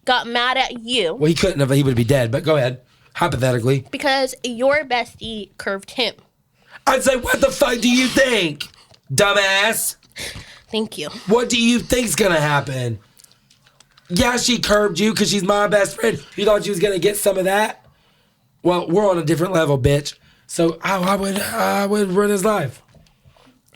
Got mad at you Well, he couldn't have, he would be dead, but go ahead. Hypothetically. because your bestie curved him. I'd say, what the fuck do you think, dumbass? Thank you. What do you think's gonna happen? Yeah, she curved you because she's my best friend. You thought you was gonna get some of that? Well, we're on a different level, bitch. So I would ruin his life.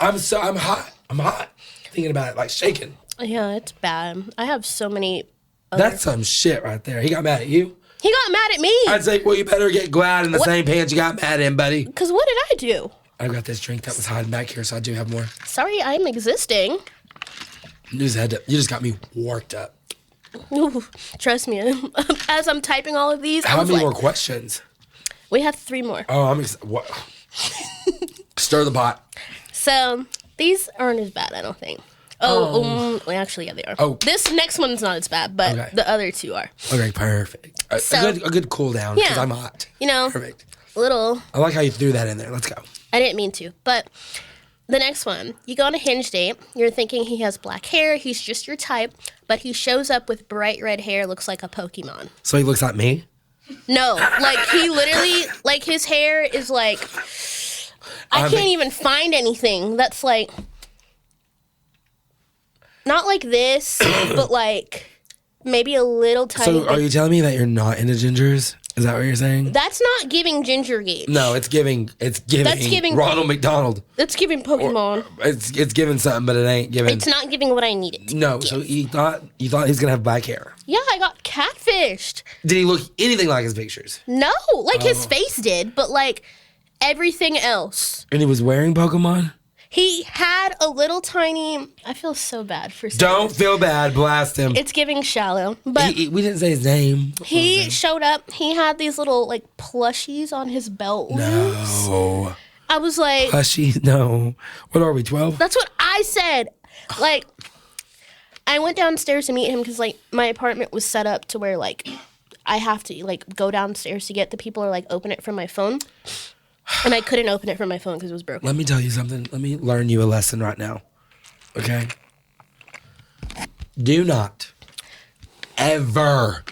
I'm hot. I'm hot. Thinking about it, like shaking. Yeah, it's bad. I have so many. That's some shit right there. He got mad at you. He got mad at me. I'd say, well, you better get glad in the same pants you got mad in, buddy. Because what did I do? I got this drink that was hiding back here, so I do have more. Sorry, I'm existing. You just got me worked up. Ooh, trust me. As I'm typing all of these, How many more questions? We have 3 more. Oh, what? Stir the pot. So these aren't as bad, I don't think. Well, actually, yeah, they are. Oh. This next one's not as bad, but the other 2 are. Okay, perfect. A good cool down, because I'm hot. Perfect. Little. I like how you threw that in there. Let's go. I didn't mean to, but the next one. You go on a Hinge date. You're thinking he has black hair. He's just your type, but he shows up with bright red hair, looks like a Pokemon. So he looks like me? No, like he literally, like his hair is like, I can't even find anything that's like, not like this, but like maybe a little tiny. So are you telling me that you're not into gingers? Is that what you're saying? That's not giving ginger Gage. No, it's giving That's giving Ronald McDonald. That's giving Pokemon. It's giving something, but it ain't giving. It's not giving what I needed. No, so you thought he was gonna have black hair. Yeah, I got catfished. Did he look anything like his pictures? No, like his face did, but like everything else. And he was wearing Pokemon? He had a little tiny. I feel so bad for saying Don't this. feel bad. Blast him. It's giving shallow, but we didn't say his name. he showed up. He had these little like plushies on his belt loops. No. I was like, Plushies? No. What are we, 12? that's what I said. Like, I went downstairs to meet him because like my apartment was set up to where like I have to like go downstairs to get the people or like open it from my phone. And I couldn't open it from my phone because it was broken. Let me tell you something. Let me learn you a lesson right now. Okay? Do not ever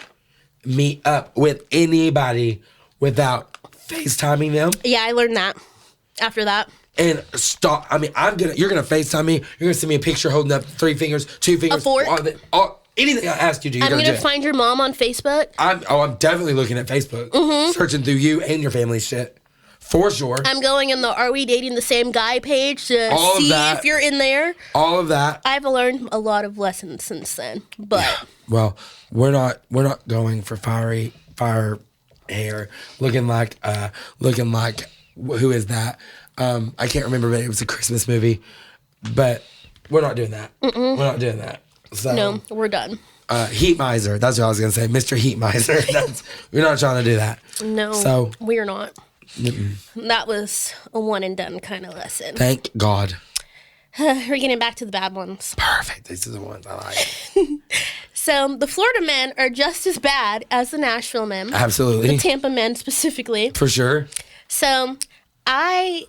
meet up with anybody without FaceTiming them. Yeah, I learned that after that. And stop. I mean, you're gonna FaceTime me. You're gonna send me a picture holding up 3 fingers, 2 fingers. A fork. Anything I ask you to do, I'm going to find your mom on Facebook. I'm definitely looking at Facebook. Searching through you and your family's shit. For sure. I'm going in the Are We Dating the Same Guy page to see if you're in there. All of that. I've learned a lot of lessons since then. But well, we're not going for fire hair, looking like who is that? I can't remember, but it was a Christmas movie. But we're not doing that. We're not doing that. So no, we're done. Heat miser. That's what I was gonna say, Mr. Heat miser. We're not trying to do that. No, so we're not. That was a one and done kind of lesson. Thank God. We're getting back to the bad ones. Perfect. These are the ones I like. So the Florida men are just as bad as the Nashville men. Absolutely. The Tampa men specifically. For sure. So I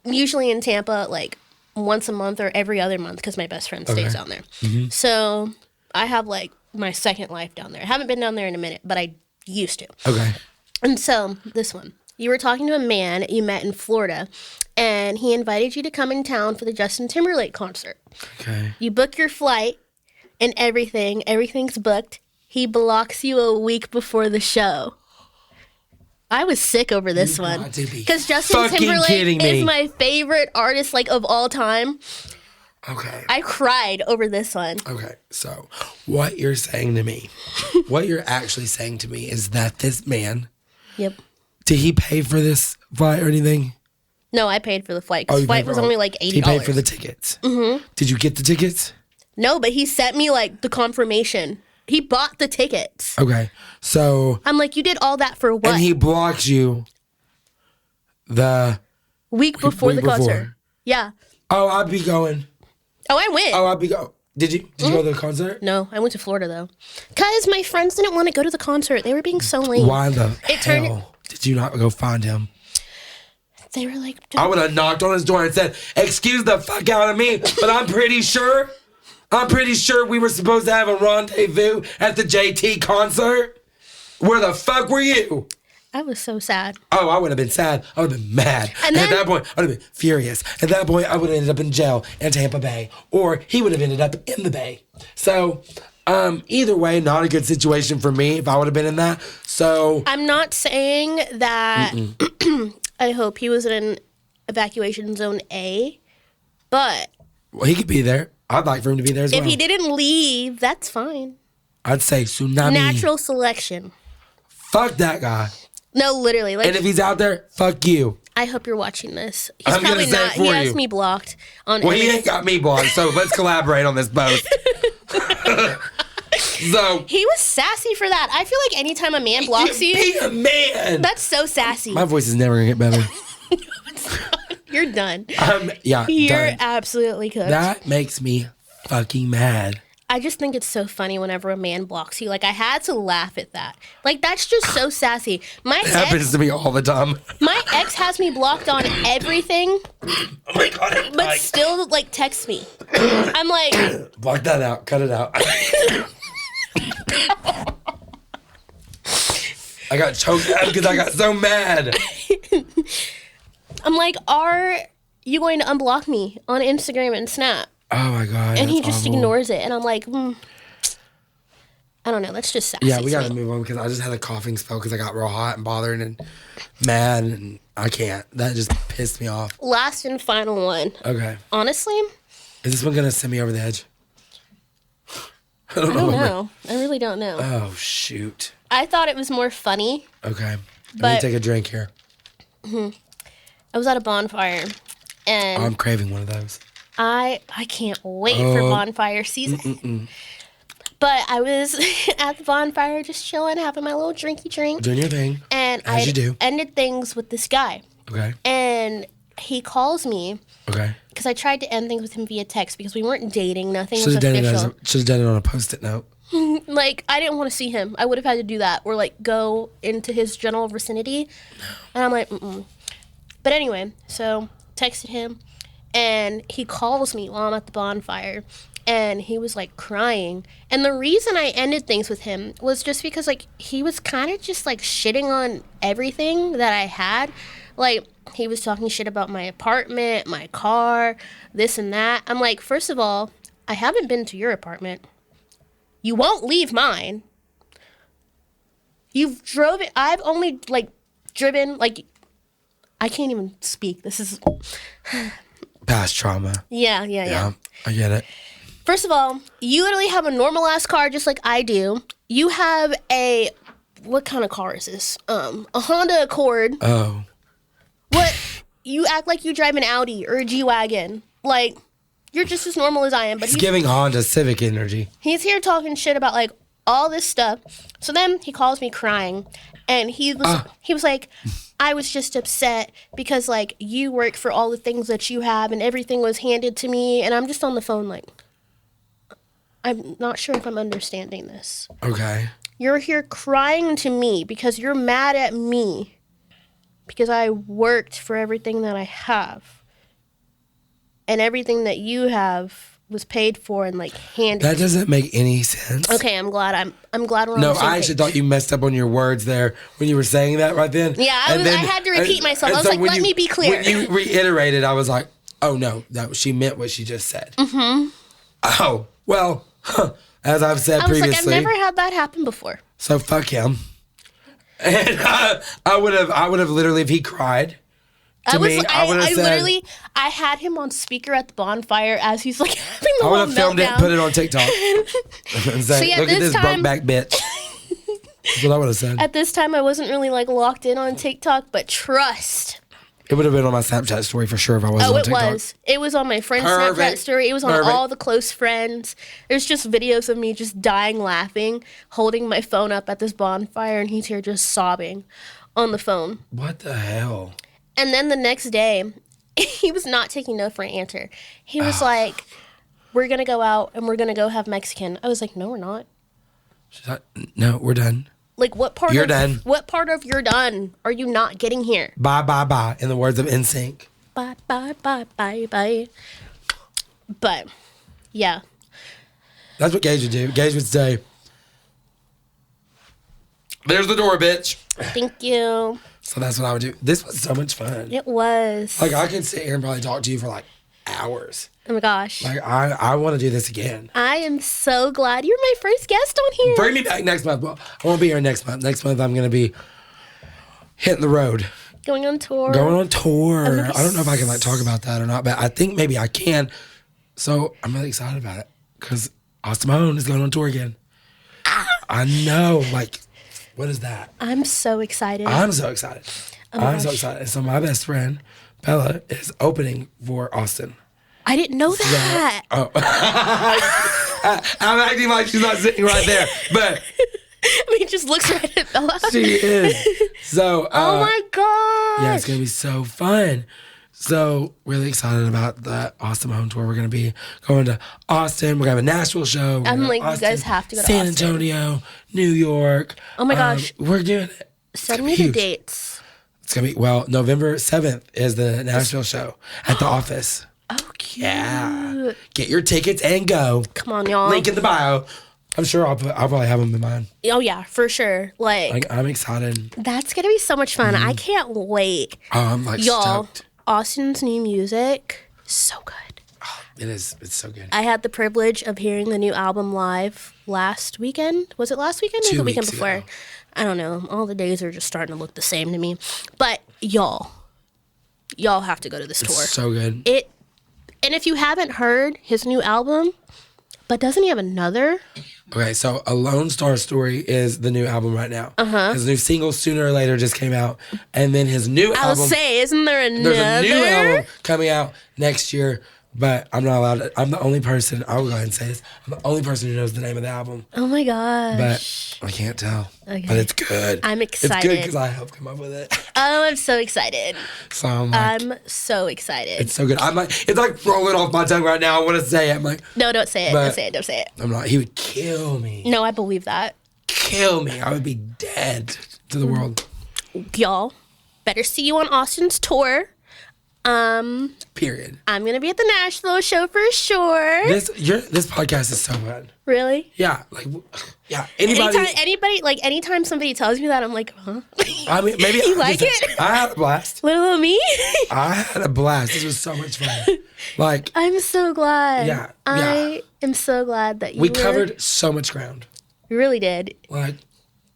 usually in Tampa like once a month or every other month because my best friend stays down there. So I have like my second life down there. I haven't been down there in a minute, but I used to. Okay. And so this one. You were talking to a man you met in Florida, and he invited you to come in town for the Justin Timberlake concert. Okay. You book your flight and everything's booked. He blocks you a week before the show. I was sick over this one because Justin Timberlake is my favorite artist like of all time. Okay. I cried over this one. Okay. So what you're saying to me, what you're actually saying to me is that this man. Yep. Did he pay for this flight or anything? No, I paid for the flight because the flight was only like $80. He paid for the tickets. Mm-hmm. Did you get the tickets? No, but he sent me like the confirmation. He bought the tickets. Okay. So. I'm like, you did all that for what? And he blocked you the week before the concert. Yeah. Oh, I'd be going. Oh, I went. Oh, I'd be going. Did you go to the concert? No, I went to Florida though. Because my friends didn't want to go to the concert. They were being so lame. Why the hell did you not go find him? They were like... I would have knocked on his door and said, excuse the fuck out of me, but I'm pretty sure we were supposed to have a rendezvous at the JT concert. Where the fuck were you? I was so sad. Oh, I would have been sad. I would have been mad. And at that point, I would have been furious. At that point, I would have ended up in jail in Tampa Bay. Or he would have ended up in the Bay. So, either way, not a good situation for me if I would have been in that. So... I'm not saying that I hope he was in evacuation zone A, but... Well, he could be there. I'd like for him to be there as well. If he didn't leave, that's fine. I'd say tsunami. Natural selection. Fuck that guy. No, literally. Like, And if he's out there, fuck you. I hope you're watching this. He's I'm probably gonna say not. it for He has you. me blocked on. Well, he ain't got me blocked, so let's collaborate on this post. So He was sassy for that. I feel like anytime a man blocks you, be a man. that's so sassy. My voice is never gonna get better. You're done. Yeah, You're done. absolutely cooked. That makes me fucking mad. I just think it's so funny whenever a man blocks you. Like, I had to laugh at that. Like, that's just so sassy. It happens to me all the time. My ex has me blocked on everything, Oh my god! but still, like, texts me. I'm like, Block that out. Cut it out. I got choked out because I got so mad. I'm like, are you going to unblock me on Instagram and Snap? Oh my god! And he that's just awful. ignores it. And I'm like, I don't know. That's just sassy. Yeah, we to gotta me. move on because I just had a coughing spell because I got real hot and bothered and mad and I can't. That just pissed me off. Last and final one. Okay, Honestly, is this one gonna send me over the edge? I I don't know. I really don't know. Oh shoot. I thought it was more funny. Okay, let me But- take a drink here. I was at a bonfire, and I'm craving one of those. I can't wait for bonfire season. But I was at the bonfire just chilling, having my little drinky drink. Doing your thing. And As I you do. ended things with this guy. Okay. And he calls me Okay. because I tried to end things with him via text because we weren't dating. Nothing Should was have done official. it on a post-it note. Like, I didn't want to see him. I would have had to do that or, like, go into his general vicinity. And I'm like, mm-mm. But anyway, so texted him. And he calls me while I'm at the bonfire. And he was, like, crying. And the reason I ended things with him was just because, like, he was kind of just, like, shitting on everything that I had. Like, he was talking shit about my apartment, my car, this and that. I'm like, first of all, I haven't been to your apartment. You won't leave mine. You've drove it. I've only, like, driven, like, I can't even speak. This is, Past trauma. yeah. Yeah, I get it. First of all, you literally have a normal ass car just like I do. You have what kind of car is this? A Honda Accord. Oh. What? You act like you drive an Audi or a G-Wagon. Like, you're just as normal as I am. But It's giving Honda Civic energy. he's here talking shit about, like, all this stuff. So then he calls me crying. And he was like, I was just upset because, like, you work for all the things that you have and everything was handed to me. And I'm just on the phone like, I'm not sure if I'm understanding this. Okay. You're here crying to me because you're mad at me because I worked for everything that I have. And everything that you have was paid for and, like, handed. That doesn't make any sense. Okay, I'm glad we're on No, the same I actually page. thought you messed up on your words there when you were saying that right then. Yeah, I had to repeat myself. I was like, when let me be clear. When you reiterated, I was like, oh no, she meant what she just said. Mm-hmm. Oh, well, as I've said I was like, I've previously. never had that happen before. So fuck him. And I would have literally, if he cried to me, I would have said, literally, I had him on speaker at the bonfire as he's like having the I would whole have filmed meltdown. it, put it on TikTok, and say, So, yeah, look at this this time- broke back bitch. That's what I would have said. At this time, I wasn't really, like, locked in on TikTok, but trust. It would have been on my Snapchat story for sure if I wasn't Oh, on it TikTok. was. It was on my friend's Perfect. Snapchat story. It was on Perfect. all the close friends. There's just videos of me just dying laughing, holding my phone up at this bonfire, and he's here just sobbing on the phone. What the hell? And then the next day, he was not taking no for an answer. He was like, we're going to go out and we're going to go have Mexican. I was like, no, we're not. She's like, no, we're done. Like, what part You're of done. What part of you're done are you not getting here? Bye, bye, bye. In the words of NSYNC. Bye, bye, bye, bye, bye. But, yeah. That's what Gage would do. Gage would say, there's the door, bitch. Thank you. So that's what I would do. This was so much fun. It was. Like, I could sit here and probably talk to you for like hours. Oh my gosh. Like, I want to do this again. I am so glad you're my first guest on here. Bring me back next month. Well, I won't be here next month. Next month, I'm going to be hitting the road. Going on tour. Going on tour. gonna be I don't know if I can like talk about that or not, but I think maybe I can. So I'm really excited about it because Austin Mahone is going on tour again. I know. Like, What is that? I'm so excited. I'm so excited. I'm so excited. So my best friend, Bella, is opening for Austin. I didn't know that. I'm acting like she's not sitting right there, but He just looks right at Bella. she is. So, oh my gosh. yeah, it's going to be so fun. So, really excited about the Austin home tour. We're going to be going to Austin. We're going to have a Nashville show. I'm like, Austin, you guys have to go to San Austin. Antonio, New York. Oh my gosh. We're doing it. Send me the dates. It's going to be, well, November 7th is the Nashville show at the office. Oh, cute. Yeah. Get your tickets and go. Come on, y'all. Link in the bio. I'm sure I'll probably have them in mine. Oh, yeah, for sure. Like I'm excited. that's going to be so much fun. I can't wait. Oh, I'm like Y'all, stoked. Austin's new music, so good. Oh, it is. It's so good. I had the privilege of hearing the new album live last weekend. Was it last weekend or 2 the weekend weeks before? ago. I don't know. All the days are just starting to look the same to me. But y'all have to go to this tour. So good. And if you haven't heard his new album, but doesn't he have another? Okay, so A Lone Star Story is the new album right now. His new single, Sooner or Later, just came out. And then his new I'll album. say, isn't there another? There's a new album coming out next year, but I'm not allowed to. I'm the only person, I'll go ahead and say this. I'm the only person who knows the name of the album. Oh my gosh. But I can't tell. Okay. But it's good. I'm It's good excited. because I helped come up with it. Oh, I'm so excited. So I'm like, I'm so excited. it's so good. I'm like, it's like rolling off my tongue right now. I want to say it. I'm like, No, don't say it. But- Don't say it. Don't say it. I'm not. He would kill me. No, I believe that. Kill me. I would be dead to the world. Y'all, better see you on Austin's tour. Period. I'm gonna be at the Nashville show for sure. This podcast is so fun. Really? Yeah, like, yeah. Anybody? Anytime somebody tells me that, I'm like, huh? I mean, maybe You like it? I had a blast. Little me? I had a blast. This was so much fun. Like, I'm so glad. Yeah, I am so glad that we covered so much ground. You really did. Like,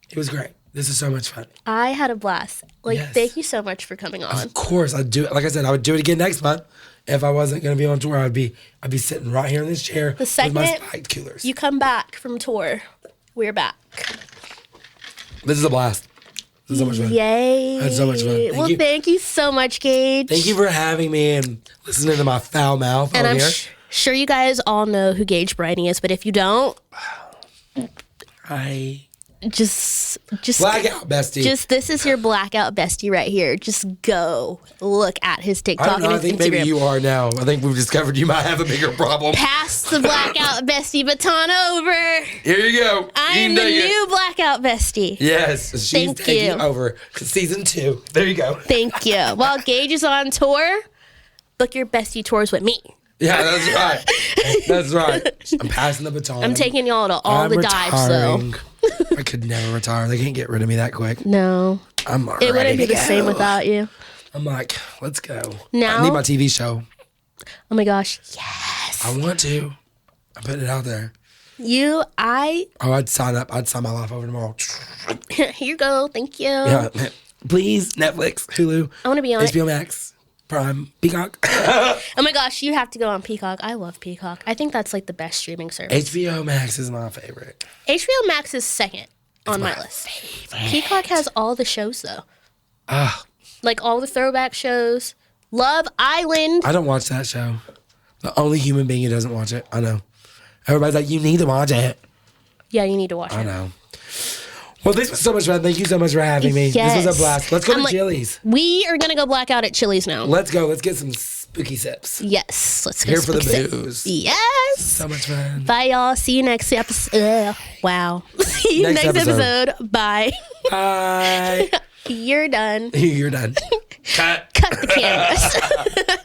it was great. This is so much fun. I had a blast. Like, Yes. thank you so much for coming on. Of course, I'd do it. Like I said, I would do it again next month. If I wasn't going to be on tour, I'd be sitting right here in this chair with my second spiked coolers. You come back from tour, we're back. This is a blast. This is so much fun. Yay. I had so much fun. Thank you so much, Gage. Thank you for having me and listening to my foul mouth And on I'm here. sure you guys all know who Gage Briney is, but if you don't, just Blackout bestie. this is your blackout bestie right here. Just go look at his TikTok I don't know. I and his think Instagram. maybe you are now. I think we've discovered you might have a bigger problem. Pass the blackout bestie baton over. Here you go. You I can am the take it. new blackout bestie. Yes, she's Thank taking you. over season 2. There you go. Thank you. While Gage is on tour, book your bestie tours with me. Yeah, that's right. That's right. I'm passing the baton. I'm taking y'all to all I'm the dives, though. retiring. I could never retire. They can't get rid of me that quick. No, I'm ready it wouldn't be to the same go. without you. I'm like, let's go. Now- I need my TV show. Oh my gosh, yes. I want to. I'm putting it out there. Oh, I'd sign up. I'd sign my life over tomorrow. here you go. Thank you. Yeah. Please, Netflix, Hulu. I want to be on HBO it. Max, Prime, Peacock. Oh my gosh, you have to go on Peacock. I love Peacock. I think that's like the best streaming service. HBO Max is my favorite. HBO Max is second on my list. Peacock has all the shows though. Like all the throwback shows. Love Island. I don't watch that show. The only human being who doesn't watch it. I know. Everybody's like, you need to watch it. Yeah, you need to watch I it. know. Well, this was so much fun. Thank you so much for having me. Yes. This was a blast. Let's go I'm to like- Chili's. We are gonna go black out at Chili's now. Let's go. Let's get some spooky sips. Yes, let's go. Here for the spooky sip. booze. Yes. So much fun. Bye, y'all. See you next episode. Wow. See you Next next episode. episode. Bye. Bye. You're done. You're done. Cut. Cut the cameras.